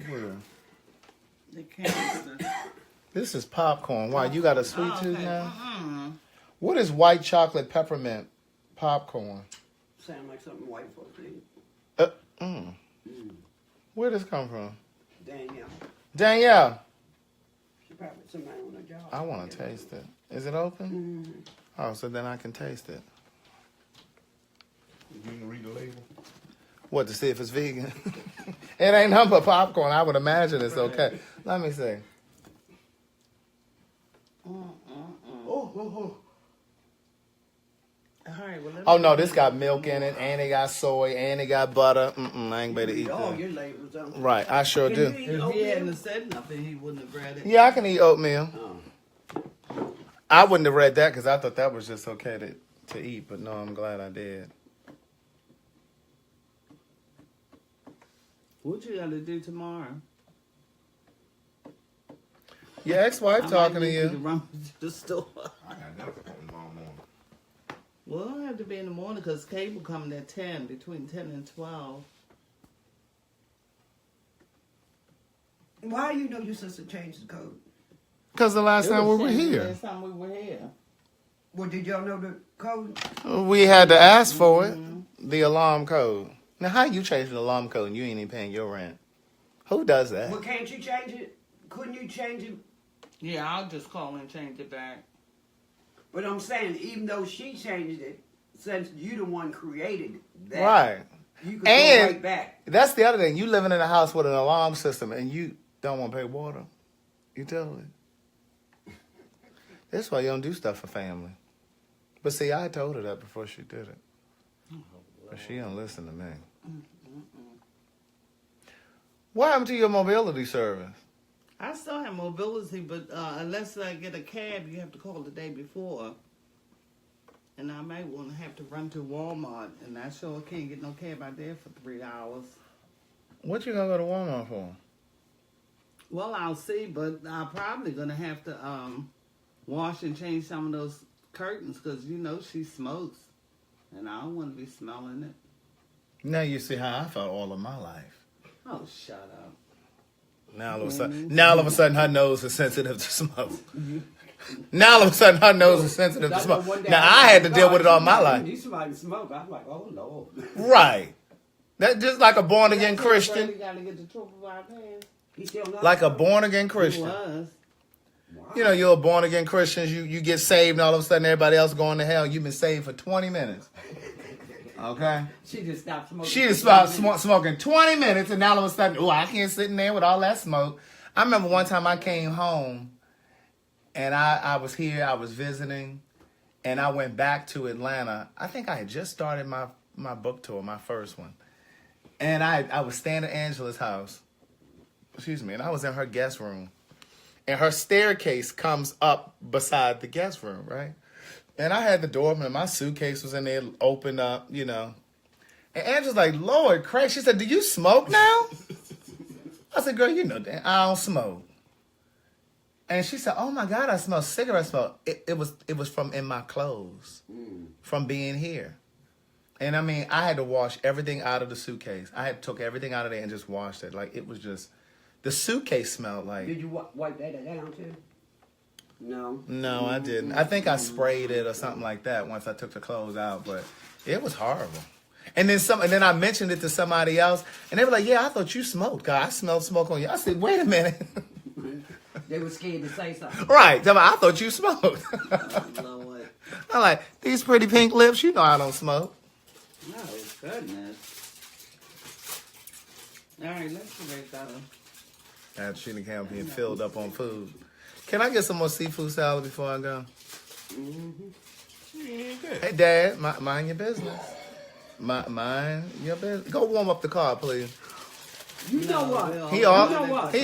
though. Where? The canister. This is popcorn. Why, you got a sweet Oh, tooth okay. now? Mm-mm. What is white chocolate peppermint popcorn? Sound like something white folks eat. Mm. Where does this come from? Danielle. Danielle, She probably somebody on her job. I want to taste it. Is it open? Mm-hmm. Oh, so then I can taste it. You can read the label. What, to see if it's vegan? It ain't nothing but popcorn. I would imagine it's okay. Let me see. Oh. All right, well, let Oh, me- no, this got milk in it, and it got soy, and it got butter. I ain't better eat All that. your labels on. Right, I sure Can do. you eat If he oatmeal? hadn't said nothing, he wouldn't have read it. Yeah, I can eat oatmeal. Oh. I wouldn't have read that because I thought that was just okay to eat, but no, I'm glad I did. What you got to do tomorrow? Your ex-wife talking to To you. run to the store. I got that appointment tomorrow morning. Well, it'll have to be in the morning because cable coming at 10, between 10 and 12. Why you know your sister changed the code? Because the last It time we was were 10 here, Last time we were here. Well, did y'all know the code? we had to ask for it, the alarm code. Now, how you change the alarm code and you ain't even paying your rent? Who does that? Well, can't you change it? Couldn't you change it? Yeah, I'll just call and change it back. But I'm saying, even though she changed it, since you the one created that, Right. you could And- go right back. That's the other thing. You living in a house with an alarm system and you don't want to pay water. You tell it. That's why you don't do stuff for family. But see, I told her that before she did it. But she don't listen to me. What happened to your mobility service? I still have mobility, but unless I get a cab, you have to call the day before. And I might want to have to run to Walmart, and I sure can't get no cab out there for 3 hours. What you gonna go to Walmart for? Well, I'll see, but I'm probably going to have to wash and change some of those curtains because, you know, she smokes. And I don't want to be smelling it. Now you see how I felt all of my life. Oh, shut up. Now all of a sudden, her nose is sensitive to smoke. Now all of a sudden, her nose is sensitive to smoke. Now I had to deal with it all my life. You somebody smoke. I'm like, oh Lord. Right. That just like a born again You Christian. got to get the triple bypass. He still not Like a born again It Christian. was. You know, you're a born again Christian. You get saved, and all of a sudden, everybody else going to hell. You've been saved for 20 minutes. Okay. She just stopped smoking. She just stopped smoking 20 minutes, and now all of a sudden, oh, I can't sit in there with all that smoke. I remember one time I came home, and I was here, I was visiting, and I went back to Atlanta. I think I had just started my book tour, my first one. And I was staying at Angela's house. Excuse me, and I was in her guest room. And her staircase comes up beside the guest room, right? And I had the door open, and my suitcase was in there, opened up, you know. And Angela's like, Lord, Craig. She said, do you smoke now? I said, girl, you know that. I don't smoke. And she said, "Oh my God, I smell cigarette smoke." It was from in my clothes, from being here. And I mean, I had to wash everything out of the suitcase. I had took everything out of there and just washed it. Like it was just, the suitcase smelled like. Did you wipe that down too? No. No, I didn't. I think I sprayed it or something like that once I took the clothes out, but it was horrible. And then I mentioned it to somebody else, and they were like, "Yeah, I thought you smoked. God, I smelled smoke on you." I said, "Wait a minute." They were scared to say something. Right. I thought you smoked. Lord. I'm like, these pretty pink lips, you know I don't smoke. No, goodness. All right, let's get ready, fellas. After she done being filled up on food. Can I get some more seafood salad before I go? Hey, Dad, mind your business. Mind your business. Go warm up the car, please. You know what? He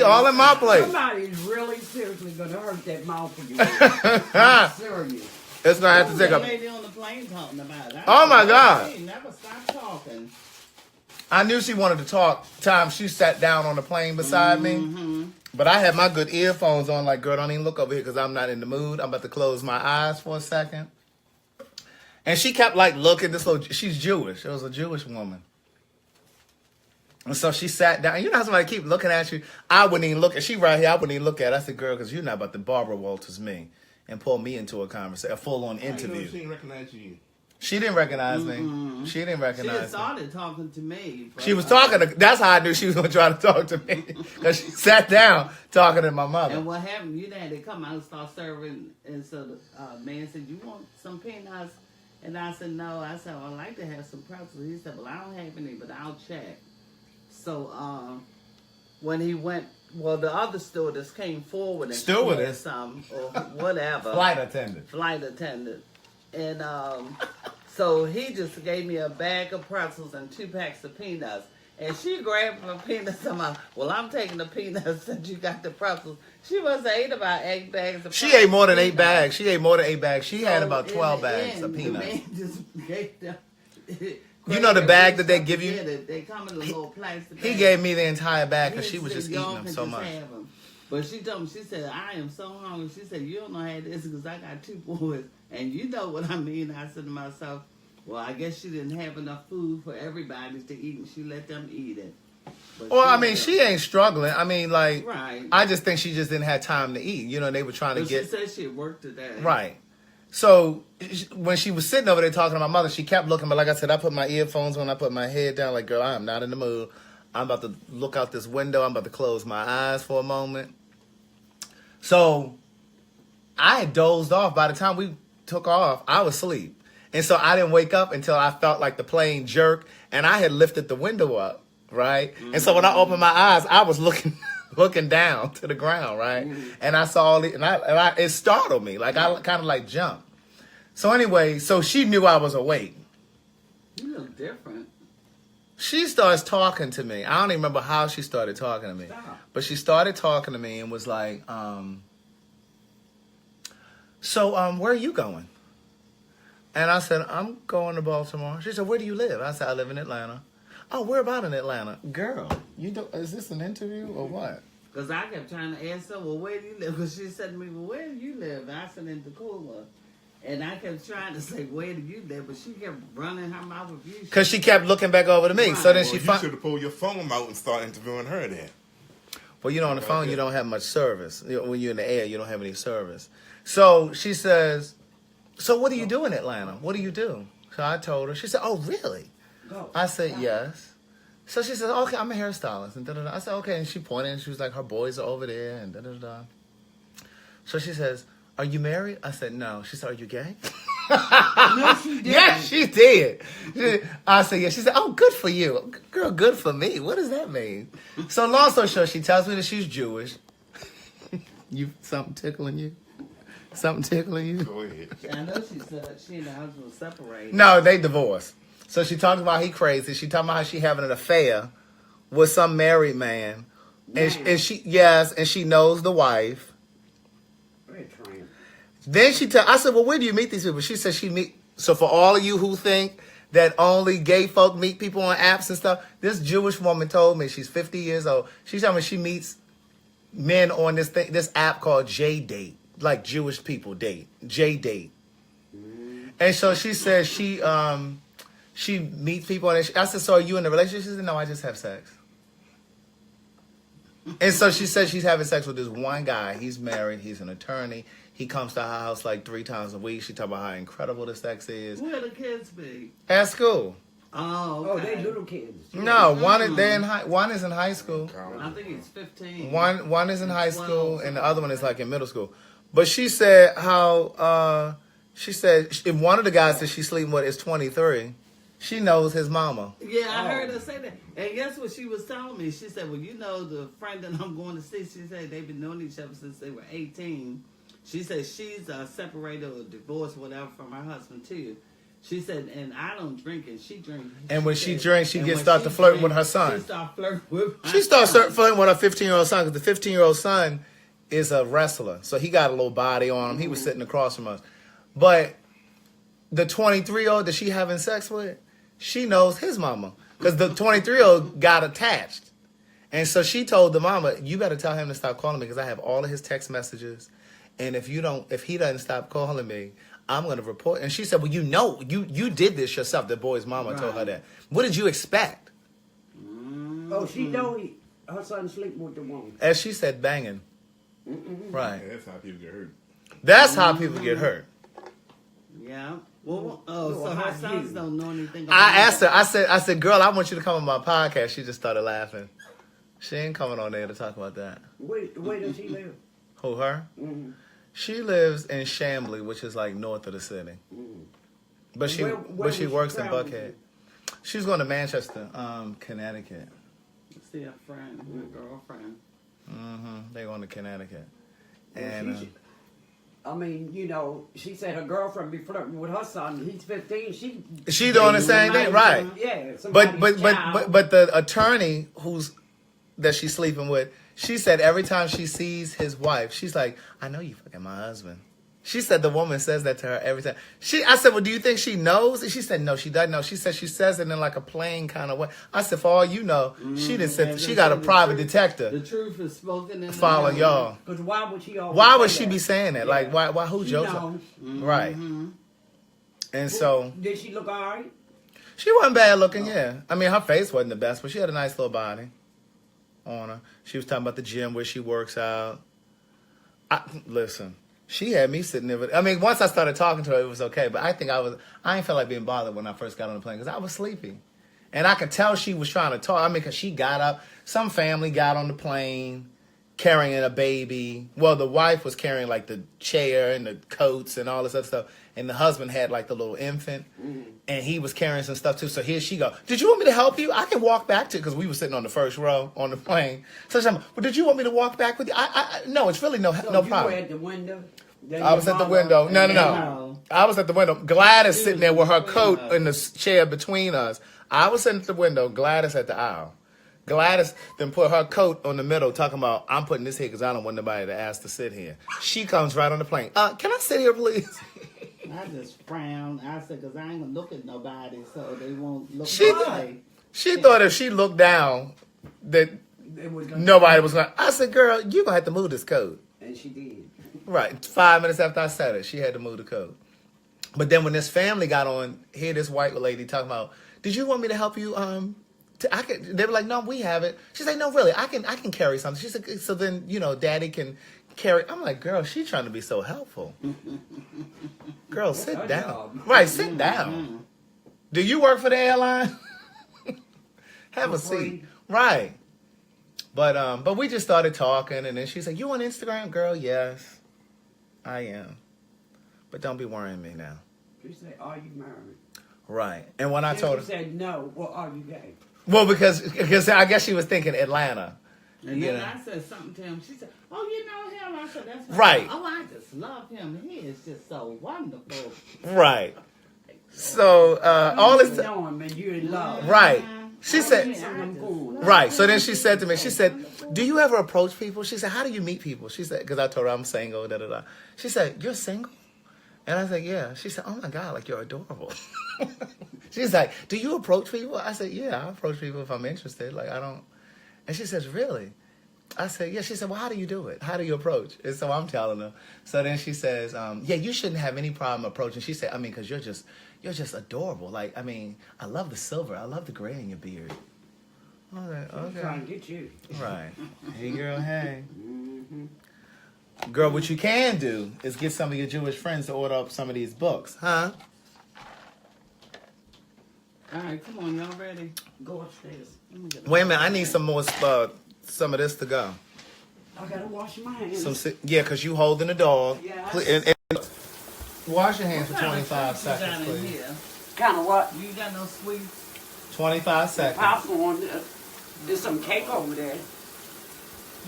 all in my place. Somebody's really seriously gonna hurt that mouth of yours. I'm serious. It's gonna have to take The a. lady on the plane talking about it. Oh, my God. She never stopped talking. I knew she wanted to talk. Time she sat down on the plane beside me, but I had my good earphones on. Like, girl, don't even look over here because I'm not in the mood. I'm about to close my eyes for a second. And she kept like looking. She's Jewish. It was a Jewish woman. And so she sat down. You know how somebody keep looking at you? I wouldn't even look at. She right here. I wouldn't even look at her. I said, girl, because you're not about to Barbara Walters me and pull me into a conversation, a full-on interview. She didn't recognize you. She didn't recognize me. She didn't She recognize just me. started talking to me. She was talking to, that's how I knew she was going to try to talk to me. Because she sat down talking to my mother. And what happened, you know, they come out and start serving. And so the man said, "You want some peanuts?" And I said, "No." I said, "Well, I'd like to have some pretzels." He said, "Well, I don't have any, but I'll check." So when he went, well, the other stewardess came forward and Stewardess? some or whatever. Flight attendant. Flight attendant. And so he just gave me a bag of pretzels and 2 packs of peanuts. And she grabbed my peanuts and I'm like, "Well, I'm taking the peanuts since you got the pretzels." She must have ate about 8 bags of She pretzels. ate more than 8 peanuts. bags. She ate more than 8 bags. She had So about in 12 the bags end, of peanuts. The man just gave them. You know the bag that they give you? They come in a little plastic He bag. gave me the entire bag because He she was said, just "Y'all eating them can so just much. have 'em." But she told me, she said, "I am so hungry." She said, "You don't know how it is because I got 2 boys. And you know what I mean." I said to myself, well, I guess she didn't have enough food for everybody to eat and she let them eat it. But Well, I mean, she ain't struggling. I mean, like, Right. I just think she just didn't have time to eat. You know, they were trying to But get. she said she had worked today. Right. So when she was sitting over there talking to my mother, she kept looking. But like I said, I put my earphones on. I put my head down. Like, girl, I am not in the mood. I'm about to look out this window. I'm about to close my eyes for a moment. So I had dozed off. By the time we took off, I was asleep. And so I didn't wake up until I felt like the plane jerk. And I had lifted the window up, right? And so when I opened my eyes, I was looking down to the ground, right? And I saw it, and it startled me. Like, I kind of like jumped. So anyway, so she knew I was awake. You look different. She starts talking to me. I don't even remember how she started talking to me. Stop. But she started talking to me and was like, so where are you going? And I said, "I'm going to Baltimore." She said, "Where do you live?" I said, "I live in Atlanta." "Oh, where about in Atlanta?" Girl, is this an interview or what? Because I kept trying to ask her, "Well, where do you live?" Because she said to me, "Well, where do you live?" And I said, "In Tacoma." And I kept trying to say, "Where do you live?" But she kept running her mouth with you. Because she kept looking back over to me. Right. So then Well, she you should have pulled your phone out and started interviewing her then. Well, you know, on the phone, you don't have much service. You know, when you're in the air, you don't have any service. So she says, "So what do you do in Atlanta? What do you do?" So I told her. She said, "Oh, really?" Go. I said, "Yes." So she said, "Okay, I'm a hairstylist." And da-da-da. I said, "Okay." And she pointed and she was like, "Her boys are over there." And da-da-da. So she says, "Are you married?" I said, "No." She said, "Are you gay?" No, she didn't. Yes, she did. I said, "Yeah." She said, "Oh, good for you." Girl, good for me. What does that mean? So long story short, she tells me that she's Jewish. Something tickling you? Something tickling you? Go ahead. I know she said she and her husband were separated. No, they divorced. So she talks about he crazy. She talking about how she having an affair with some married man. And she knows the wife. Very trying. Then I said, "Well, where do you meet these people?" She said so for all of you who think that only gay folk meet people on apps and stuff, this Jewish woman told me, she's 50 years old. She told me she meets men on this app called J Date, like Jewish people date, J Date. And so she said she meets people, and I said, so are you in a relationship? She said, no, I just have sex. And so she said she's having sex with this one guy. He's married. He's an attorney. He comes to her house like 3 times a week. She talk about how incredible the sex is. Where the kids be? At school. Oh, Oh, okay. they little kids. No, one is in high school. I think he's 15. One is in high 12, school, and the other one is like in middle school. But she said how she said if one of the guys that she's sleeping with is 23, she knows his mama. Yeah, I heard her say that. And guess what she was telling me? She said, well, you know, the friend that I'm going to see, she said they've been knowing each other since they were 18. She said she's separated or divorced, whatever, from her husband, too. She said, and I don't drink, and she drinks. And when she said- drinks, she and gets when start she to flirt drink, with her son. She start flirting with She starts flirting with her 15-year-old son because the 15-year-old son is a wrestler. So he got a little body on him. He was sitting across from us. But the 23-year-old that she having sex with, she knows his mama because the 23-year-old got attached. And so she told the mama, you better tell him to stop calling me because I have all of his text messages. And if he doesn't stop calling me, I'm going to report. And she said, well, you did this yourself. The boy's mama told her that. What did you expect? Oh, she know her son sleeping with the woman. As she said, banging. Right. Yeah, that's how people get hurt. That's how people get hurt. Yeah. Well, so her sons don't know anything about I asked her, I said, girl, I want you to come on my podcast. She just started laughing. She ain't coming on there to talk about that. Where does she live? Who, her? Mm-hmm. She lives in Chambly, which is like north of the city. But she Where but she was works she in traveling Buckhead. She's going to Manchester, Connecticut. See a friend, a girlfriend. They're going to Connecticut. Well, And I mean, you know, she said her girlfriend be flirting with her son. He's 15. she doing the same thing, right? Yeah. But somebody's child. but the attorney that she's sleeping with, she said every time she sees his wife, she's like, I know you fucking my husband. She said the woman says that to her every time. I said, well, do you think she knows? And she said, no, she doesn't know. She said she says it in like a plain kind of way. I said, for all you know, she didn't say she got a private detector The truth is spoken in the following y'all. Because why would she always Why would say she that? be saying that? Yeah. Like, why who She jokes? knows. Right. And so Did she look all right? she wasn't bad looking, yeah. I mean, her face wasn't the best, but she had a nice little body on her. She was talking about the gym where she works out. Listen, she had me sitting there. I mean, once I started talking to her, it was okay. But I ain't feel like being bothered when I first got on the plane because I was sleepy. And I could tell she was trying to talk. I mean, because she got up. Some family got on the plane carrying a baby. Well, the wife was carrying like the chair and the coats and all this other stuff. And the husband had like the little infant. And he was carrying some stuff too. So here she go. Did you want me to help you? I can walk back to, because we were sitting on the first row on the plane. So she's like, well, did you want me to walk back with you? No, it's really no So no you problem. were at the window? Then I your was at the mama- window. No. No. I was at the window. Gladys sitting there with her between coat us. in the chair between us. I was sitting at the window. Gladys at the aisle. Gladys then put her coat on the middle, talking about, I'm putting this here because I don't want nobody to ask to sit here. She comes right on the plane. Can I sit here, please? I just frowned. I said, because I ain't going to look at nobody, so they won't look She- my way. She thought if she looked down that It was gonna- nobody was going to. I said, girl, you're going to have to move this coat. And she did. Right. 5 minutes after I said it, she had to move the coat. But then when this family got on, here this white lady talking about, did you want me to help you? They were like, no, we have it. She's like, no, really, I can carry something. She said, so then, Daddy can carry. I'm like, girl, she's trying to be so helpful. Girl, sit her down. job. Right, sit down. Do you work for the airline? Have a For free. seat. Right. But we just started talking, and then she's like, you on Instagram? Girl, yes, I am. But don't be worrying me now. She said, are you married? Right. And when I Then told she her, said, no. Well, are you gay? well, because I guess she was thinking Atlanta. And You then know. I said something to him. She said, oh, you know him? I said, that's my Right. son. Oh, I just love him. He is just so wonderful. Right. So all You this, know him and you're in love. right. She said, Yeah, I just love right. So then she said to me, she said, do you ever approach people? She said, how do you meet people? She said, because I told her I'm single, da da da. She said, you're single? And I said, yeah. She said, oh my God, like you're adorable. She's like, do you approach people? I said, yeah, I approach people if I'm interested. Like, I don't. And she says, really? I said, yeah. She said, well, how do you do it? How do you approach? And so I'm telling her. So then she says, yeah, you shouldn't have any problem approaching. She said, I mean, because you're just adorable. Like, I mean, I love the silver. I love the gray in your beard. I was like, I'm okay. trying to get you. Right. Hey, girl, hey. Girl, what you can do is get some of your Jewish friends to order up some of these books. Huh? All right, come on, y'all ready? Go upstairs. Wait a minute. I need some more, some of this to go. I gotta wash my hands. Yeah, because you holding the dog. Yes. And wash your hands for What kind of 25 stuff you got seconds, in please. here? Kind of what? You got no sweets? 25 seconds. Popcorn. There's some cake over there.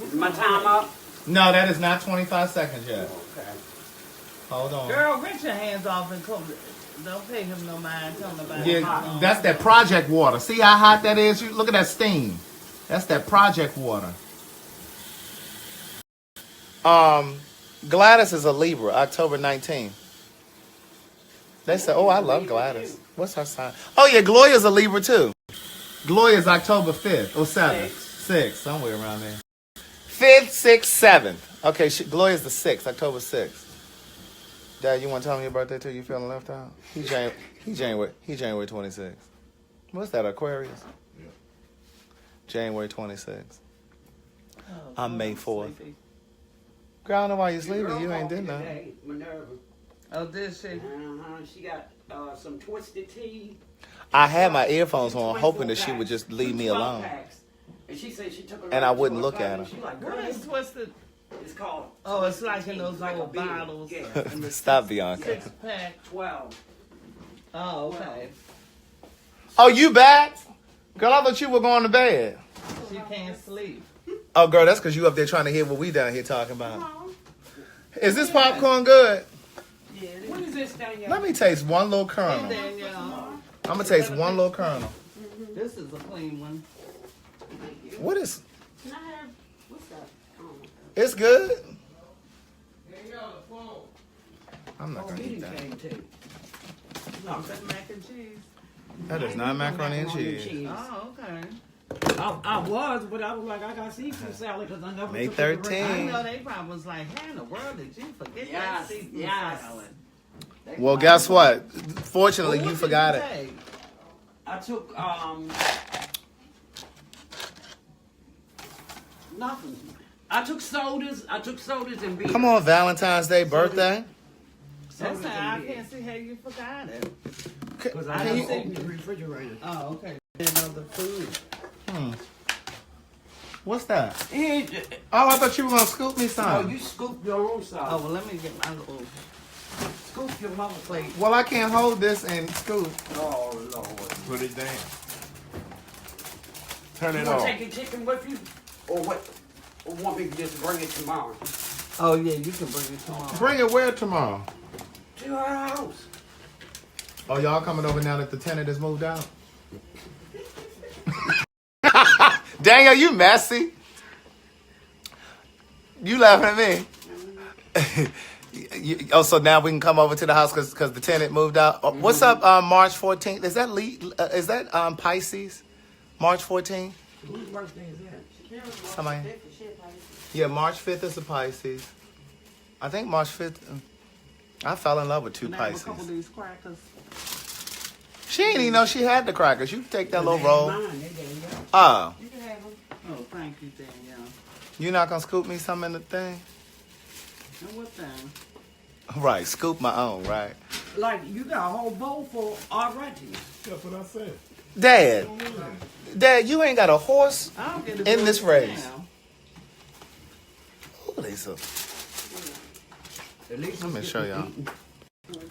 Is my time up? No, that is not 25 seconds yet. Okay. Hold on. Girl, rinse your hands off and come. Don't pay him no mind. Tell him about it. Yeah, that's that project water. See how hot that is? You look at that steam. That's that project water. Gladys is a Libra, October 19th. They said, oh, I love Gladys. What's her sign? Oh, yeah, Gloria's a Libra, too. Gloria's October 5th or 7th. 6th, somewhere around there. 5th, 6th, 7th. Okay, Gloria's the 6th, October 6th. Dad, you want to tell me your birthday, too? You feeling left out? He January 26th. What's that, Aquarius? Yeah. January 26th. Oh, I'm May I'm 4th. sleepy. Girl, I don't know why you sleeping. You ain't did nothing. Today, Minerva. Oh, did she? She got some twisted tea. I had my earphones on, hoping that she would just leave me alone. And she said she took her And I wouldn't look at her. She like, What girl, is twisted? it's called. Oh, it's like twisted in tea. those It's like a old beer. bottles. Yeah. In the Stop, Bianca. 6-pack. 12. Oh, okay. Oh, you back? Girl, I thought you were going to bed. She can't sleep. Oh, girl, that's because you up there trying to hear what we down here talking about. Is this popcorn good? Yeah. What is this down here? Let me taste one little kernel. Hey, Danielle. I'm going to taste one little kernel. This is a clean one. What is... Can I have, what's that? It's good? There you go, the phone. I'm not going to eat that. Came too. No, that's mac and cheese. That is not macaroni and cheese. Oh, okay. I was, but I was like, I got seafood salad because I never May took it to 13th. I know they probably was like, how in the world did you forget that Yes, seafood yes. salad? Well, guess what? Fortunately, Well, you what forgot did it. you take? I took nothing. I took sodas. And beer. Come on, Valentine's Day, birthday. That's how I can't see how you forgot it. Because I Can didn't you- open the refrigerator. Oh, okay. Didn't know the food. What's that? Here, Oh, I thought you were going to scoop me oh, some. you scoop your own Oh, stuff. well, let me get my little Scoop your mother plate. Well, I can't hold this and scoop. Oh, Lord. Put it down. Turn You it want off. to take your chicken with you? Or what? Or want me to just bring it tomorrow? Oh, yeah, you can bring it tomorrow. Bring it where tomorrow? To our house. Oh, y'all coming over now that the tenant has moved out? Daniel, you messy. You laughing at me. So now we can come over to the house because the tenant moved out. Oh, what's up, March 14th? Is that Pisces? March 14th? Whose birthday is that? Somebody. Yeah, March 5th is a Pisces. I think March 5th. I fell in love with two Can I have a couple of Pisces. these crackers? She didn't even know she had the crackers. You can take that little They roll. ain't mine, they gave you. Oh, You can have them. Oh, thank you, Danielle. you not gonna scoop me some in the thing? And what thing? Right, scoop my own, right? Like, you got a whole bowl full already. That's what I said. Dad, you ain't got a horse I don't get it in this broken race. down. Ooh, Lisa. At least Let me it's show getting y'all. eaten.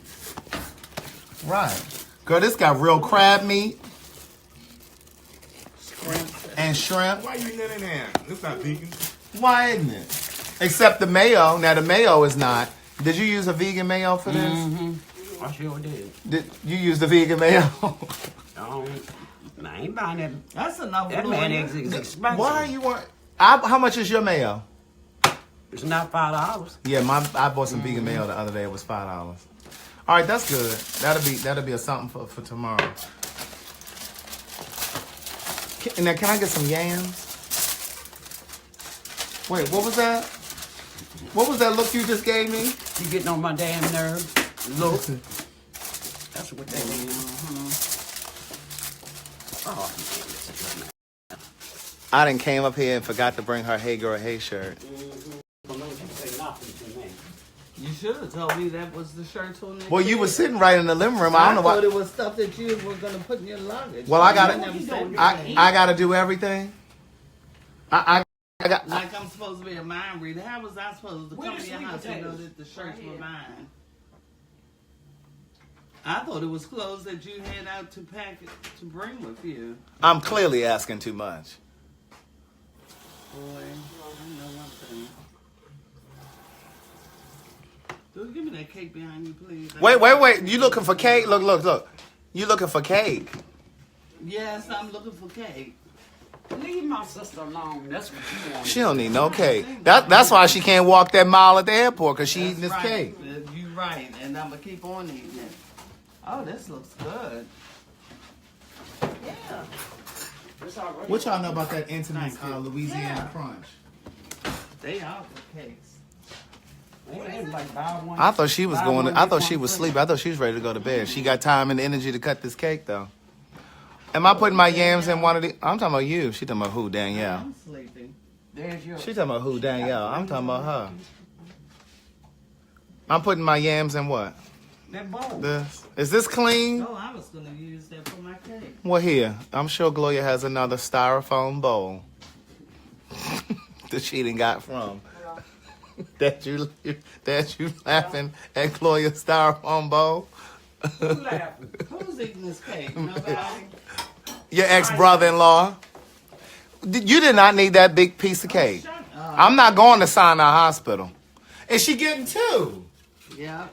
Right. Girl, this got real crab meat Shrimp. and shrimp. Why you eating that in there? This not vegan. Why isn't it? Except the mayo. Now, the mayo is not. Did you use a vegan mayo for this? Mm-hmm. I sure did. Did you use the vegan mayo? I ain't buying that. That's enough. That Gloria. mayonnaise is expensive. Why are you want? How much is your mayo? It's not $5. Yeah, I bought some vegan mayo the other day. It was $5. All right, that's good. That'll be a something for tomorrow. Now, can I get some yams? Wait, what was that? What was that look you just gave me? You getting on my damn nerves? Look. That's what they mean. Oh, I done came up here and forgot to bring her Hey Girl Hey shirt. don't know what you say nothing to me. You should have told me that was the shirt on the Well, you were sitting right in the living room. I don't know thought what. it was stuff that you were gonna put in your luggage. Well, I got You it. never said I anything. got to do everything. I got. Like I'm supposed to be a mind reader. How was I supposed to Where come the to your sweet house and know potatoes? that the shirts Right were here. mine? I thought it was clothes that you had out to pack to bring with you. I'm clearly asking too much. Boy, I know one thing. Dude, give me that cake behind you, please. Wait. You looking for cake? Look. You looking for cake? Yes, I'm looking for cake. Leave my sister alone. That's what you want. She don't need no cake. That's why she can't walk that mile at the airport, because she That's eating this right. cake. You're right, and I'm gonna keep on eating it. Oh, this looks good. Yeah. It's already. What y'all know about that intimate Thank you. Louisiana crunch? They are for cakes. Ain't like buy one. I thought she was buy going. one, I get thought one she was free. sleeping. I thought she was ready to go to bed. She got time and energy to cut this cake, though. Am I putting my yams in one of the? I'm talking about you. She talking about who? Danielle. I'm sleeping. There's your. She talking about who? Danielle. I'm talking about her. I'm putting my yams in what? That bowl. This. Is this clean? No, I was gonna use that for my cake. Well, here. I'm sure Gloria has another styrofoam bowl that she done got from. that you laughing at Gloria's styrofoam bowl? Who laughing? Who's eating this cake? Nobody. Your ex-brother-in-law. You did not need that big piece of cake. Shut up. I'm not going to Sinai Hospital. And she getting two. Yeah.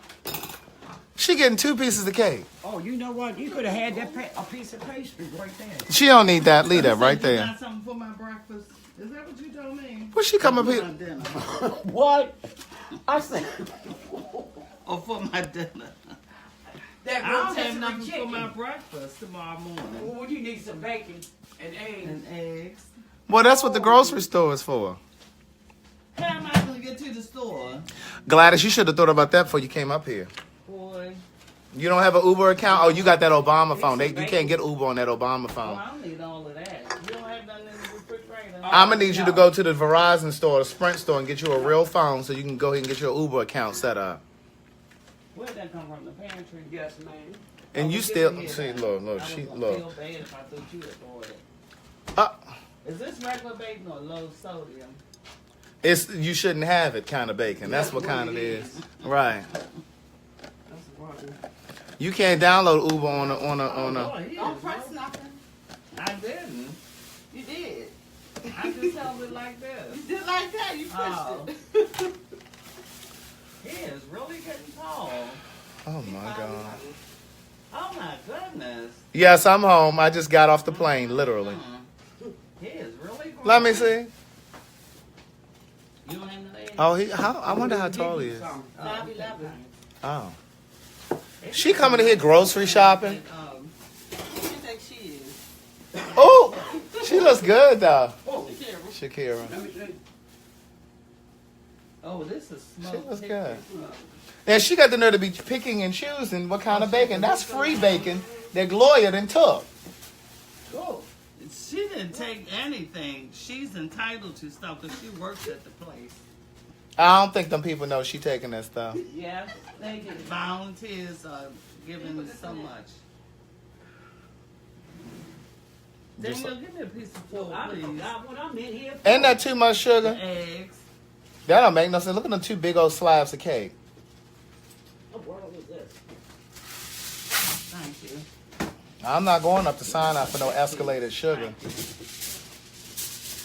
She getting two pieces of cake. Oh, you know what? You could have had that a piece of pastry right there. She don't need that. Leave that You right said you there. got something for my breakfast. Is that what you told me? Where she come up For here? my dinner. What? I said. Or for my dinner. That I don't have rotisserie nothing for chicken. my breakfast tomorrow morning. Well, you need some bacon and eggs. And eggs. Well, that's what the grocery store is for. How am I going to get to the store? Gladys, you should have thought about that before you came up here. Boy. You don't have an Uber account? Oh, you got that Obama phone. You can't get Uber on that Obama Oh, phone. I don't need all of that. You don't have nothing in the refrigerator. I'm going to need you to go to the Verizon store, the Sprint store, and get you a real phone so you can go ahead and get your Uber account set up. Where'd that come from? The pantry? Yes, man. And you Get still... it See, here. look, I look, was she... gonna Look. feel bad if I thought you had ordered. Is this regular bacon or low sodium? It's you shouldn't have it kind of bacon. That's what kind it is. Right. That's what. You can't download Uber on a Oh, here Don't it press is. nothing. I didn't. You did. I just held it like this. You did like that. You pushed Oh. it. He is really getting tall. Oh my god. Oh my goodness. Yes, I'm home. I just got off the plane, literally. He is really growing. Let me see. You don't have no eggs? Oh, I wonder how tall he is. 5'11". Oh. She coming to here grocery shopping? Who do you think she is? Oh, she looks good though. Oh, Shakira. let me see. Oh, this is smoked. She looks chicken. good. And she got the nerve to be picking and choosing what kind of bacon. That's free bacon that Gloria done took. Oh, she didn't take anything. She's entitled to stuff because she works at the place. I don't think them people know she taking that stuff. Yeah, they get volunteers are giving so much. Just Daniel, give me a piece of pork, I please. forgot what I'm in here for. Ain't that too much sugar? Eggs. That don't make no sense. Look at them two big old slabs of cake. What world is this? Thank you. I'm not going up to Sinai for no escalated sugar.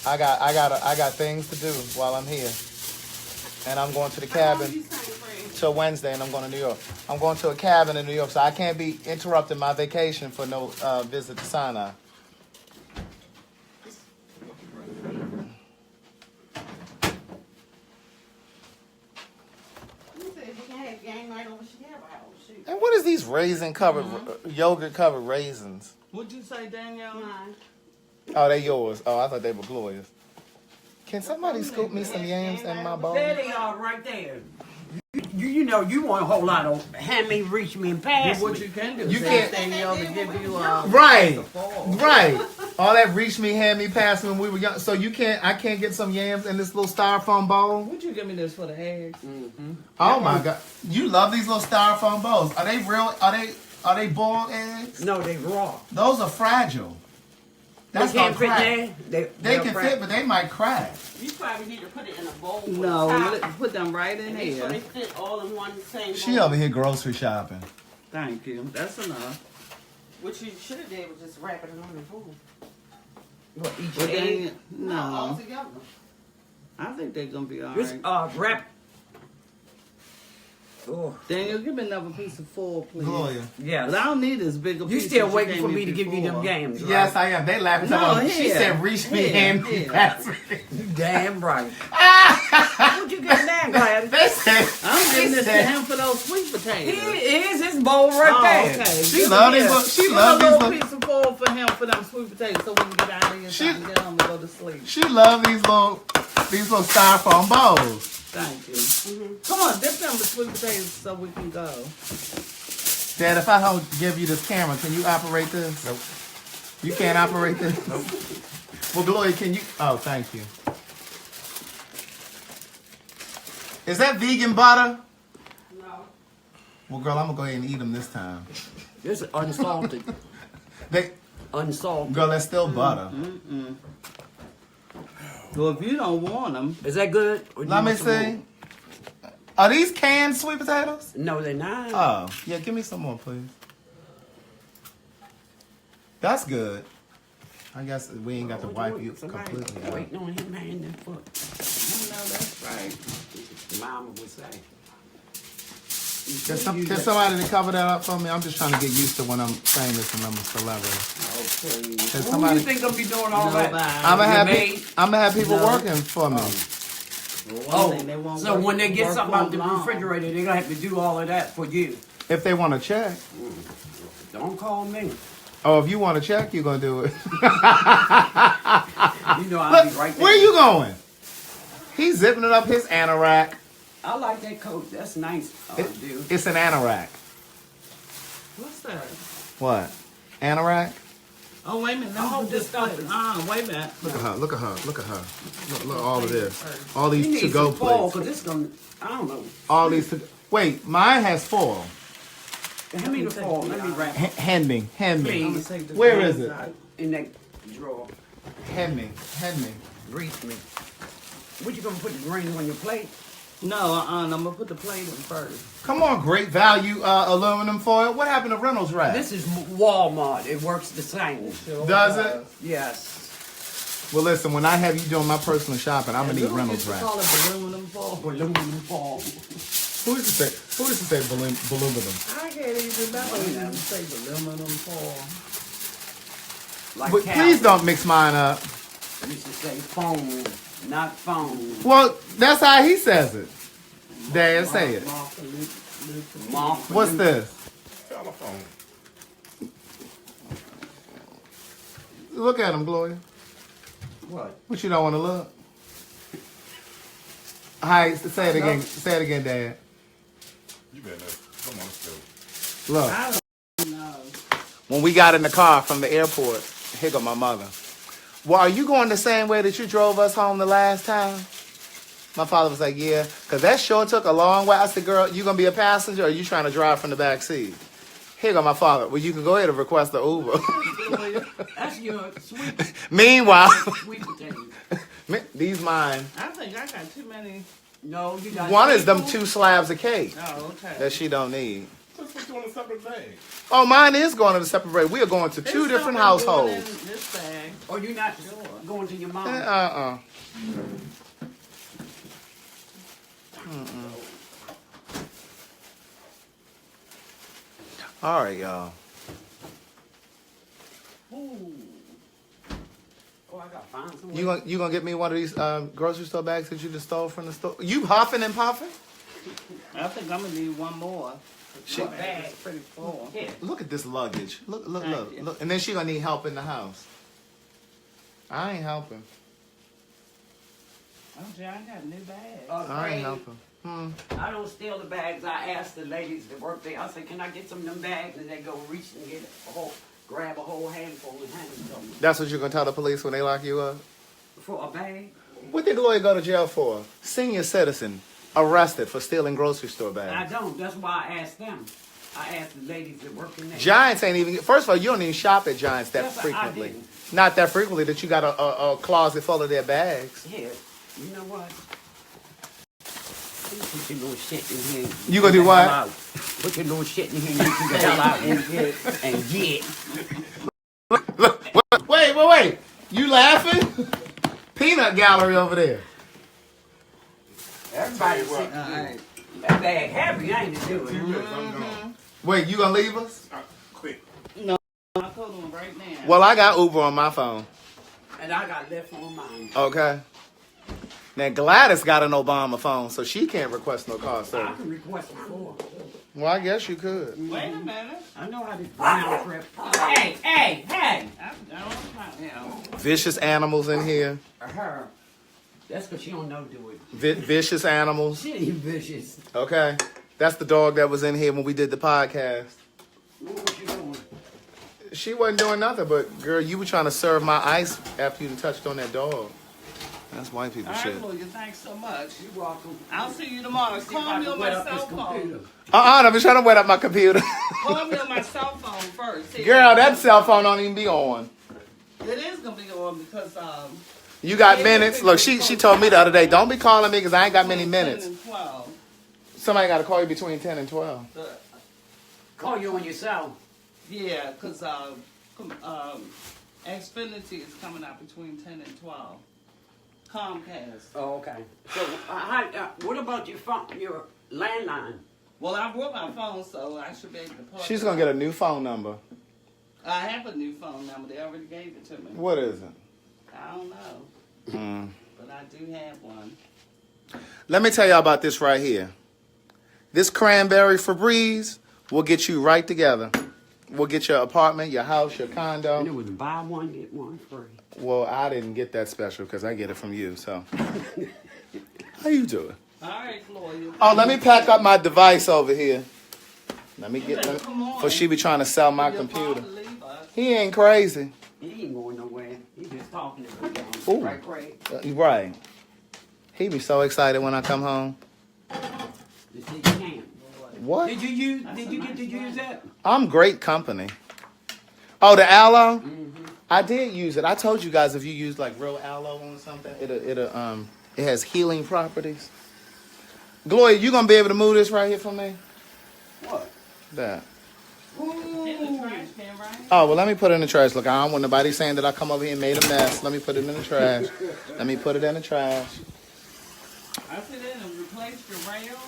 I got things to do while I'm here. And I'm going to the How long cabin you staying, friend? till Wednesday, and I'm going to New York. I'm going to a cabin in New York, so I can't be interrupting my vacation for no visit to Sinai. You said you can have game night over Chicago house. Shoot. And what is these raisin covered, yogurt covered raisins? What'd you say, Danielle? Mine. Oh, they yours. Oh, I thought they were Gloria's. Can somebody scoop me some yams in my bowl? There they are, right there. You know, you want a whole lot of hand me, reach me, and pass What me. you can do? You is can't- anything else to give you Right, fall. right. All that reach me, hand me, pass me when we were young. So I can't get some yams in this little styrofoam bowl? Would you give me this for the eggs? Oh my God. You love these little styrofoam bowls. Are they real? Are they boiled eggs? No, they raw. Those are fragile. That's They can't gonna crack. fit there. They can fit, but they might crack. You probably need to put it in a bowl. with No, a top, put them right in make sure they here. fit all in one same She bowl. over here grocery shopping. Thank you. That's enough. What you should have did was just wrap it on the bowl. What, each But egg? then, All no, together. I think they're gonna be Just alright. wrap. Oh, Daniel, give me another piece of foil, please. Gloria. yes. But I don't need this bigger You piece. still that waiting gave for me to give you them before. games, right? Yes, I am. They laughing. No, about She here. said, "Reach me, Here, hand me, here. pass me." You damn right. What you get now, Gladys? They said, I'm giving this to said- him for those sweet potatoes. Here's his bowl right there. Okay. She Give love me these a- little- she give me love a these little little- piece of foil for him for them sweet potatoes so we can get out of here She- and get home and go to sleep. She love these little styrofoam bowls. Thank you. Come on, dip them with sweet potatoes so we can go. Dad, if I don't give you this camera, can you operate this? Nope. You can't operate this? Nope. Well, Gloria, can you? Oh, thank you. Is that vegan butter? No. Well, girl, I'm gonna go ahead and eat them this time. This is unsalted. They, Unsalted. girl, that's still butter. Well, if you don't want them, Is that good? Or do Let you me want some see. more? Are these canned sweet potatoes? No, they're not. Oh, yeah. Give me some more, please. That's good. I guess we ain't got to wipe you Somebody completely out. waiting on him hand and foot. no, that's right. Mama would say. Can somebody to cover that up for me? I'm just trying to get used to when I'm famous and I'm a celebrity. Okay. Can Who somebody? you think gonna be doing all that? I'm gonna have maid? I'm gonna have people No. working for me. Oh, They won't so work- when they get work something out the long. refrigerator, they're gonna have to do all of that for you. If they want to check. Don't call me. Oh, if you want to check, you're gonna do it. You know I'll be right there. Where you going? He's zipping it up his anorak. I like that coat. That's nice, dude. It's an anorak. What's that? What? Anorak? Oh, wait a minute. Let me I hope put this this stuff stuff. is- Wait a minute. Look at her. Look at her. Look at her. Look all of this. All You these need to-go some foil, plates. cause it's gonna. I don't know. All these to. Wait, mine has foil. Hand me the foil. Let me wrap it Hand me. Hand me. Please. I'm gonna take this Where one is it? side. in that drawer. Hand me. Hand me. Reach me. What you gonna put the ring on your plate? No, I'm gonna put the plate in first. Come on, great value aluminum foil. What happened to Reynolds wrap? This is Walmart. It works the same. Does it? Yes. Well, listen. When I have you doing my personal shopping, I'm gonna need Reynolds wrap. Call it aluminum foil. Aluminum foil. Who used to say? Who used to say aluminum? I can't even remember you say aluminum foil. Like But cow. please don't mix mine up. Used to say phone, not phone. Well, that's how he says it. Dad, say it. Mom. What's this? Telephone. Look at him, Gloria. What? What you don't want to look? Hi, say it again. Say it again, Dad. You better come on, let's go. Look. I don't know. When we got in the car from the airport, here go my mother. Well, are you going the same way that you drove us home the last time? My father was like, yeah, because that sure took a long way. I said, girl, you going to be a passenger or are you trying to drive from the back seat? Here go my father. Well, you can go ahead and request the Uber. That's your sweet, Meanwhile, sweet potato. these mine. I think I got too many. No, you got One is sweet them food. 2 slabs of cake Oh, okay. that she don't need. Just put you on a separate bag. Oh, mine is going to the separate break. We are going to 2 There's different something going households. in this bag. Or you not going to your mom. All right, y'all. Ooh. Oh, I gotta find some. You gonna get me one of these grocery store bags that you just stole from the store? You huffing and puffing? I think I'm gonna need one more. Shit. My bag is pretty full. Here. Look at this luggage. Look, Thank you. look. And then she gonna need help in the house. I ain't helping. Oh, John got a new bag. I ain't Craig, helping. I don't steal the bags. I asked the ladies that work there. I said, "Can I get some of them bags?" And they go reach and get grab a whole handful and hand it to me That's what you're gonna tell the police when they lock you up? for a bag. What did Gloria go to jail for? Senior citizen arrested for stealing grocery store I bags. don't. That's why I asked them. I asked the ladies that work in there. Giants ain't even. First of all, you don't even shop at Giants that Yes, I frequently. didn't. Not that frequently that you got a closet full of their bags. Here, you know what? Put your little shit in here. You gonna do Get the what? hell out. Put your little shit in here. You can get the hell out and get. Wait. You laughing? Peanut gallery over there. Everybody Tell you sick. what. Alright. That bag heavy, ain't it, do it? I'm gone. Wait, you gonna leave us? Quick. I told him right now. Well, I got Uber on my phone. And I got left on mine. Okay. Now Gladys got an Obama phone, so she can't request no car I service. can request it for. Well, I guess you could. Wait a minute. I know how to round trip. Hey! I don't know. Vicious animals in here. Her. That's because she don't know do it. Vicious animals. She ain't vicious. Okay. That's the dog that was in here when we did the podcast. What was she doing? She wasn't doing nothing, but girl, you were trying to serve my ice after you touched on that dog. That's white people All shit. right, Gloria, thanks so much. You welcome. I'll see you tomorrow. See if Call I me can on wet my up this cell phone. computer. I've been trying to wet up my computer. Call me on my cell phone first. See, Girl, that cell phone don't even be on. It is gonna be on because You got minutes? Look, she told me the other day, don't be calling me because I ain't got many between 10 minutes. and 12. Somebody got to call you between 10 and 12. Call you on your cell. Yeah, because Xfinity is coming out between 10 and 12. Comcast. Oh, okay. So, what about your phone, your landline? Well, I brought my phone, so I should be able to park. She's going to get a new phone number. I have a new phone number. They already gave it to me. What is it? I don't know, but I do have one. Let me tell y'all about this right here. This cranberry Febreze will get you right together. We'll get your apartment, your house, your condo. And it was buy one, get one free. Well, I didn't get that special because I get it from you, so. How you doing? All right, Gloria. Oh, let me pack up my device over here. Let me get them. Come on. For she be trying to sell my Your computer. father leave us. He ain't crazy. He ain't going nowhere. He just talking to me. Ooh. Right, Craig? Right. He be so excited when I come home. You see, you can. What? Did you get to use that? I'm great company. Oh, the aloe? I did use it. I told you guys if you use like real aloe on something, it has healing properties. Gloria, you gonna be able to move this right here for me? What? That. In the trash can, right? Oh, well, let me put it in the trash. Look, I don't want nobody saying that I come over here and made a mess. Let me put it in the trash. Let me put it in the trash. I sit in and replace your rails.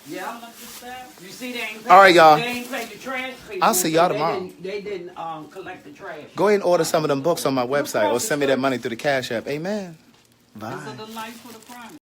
Yeah. All up the steps. You see, they ain't paid, All right, y'all. They ain't paid the trash people. I'll see y'all so tomorrow. They didn't collect the trash. Go ahead and order some of them books on my website or send me that money through the Cash App. Amen. Bye. It's a delight for the promise.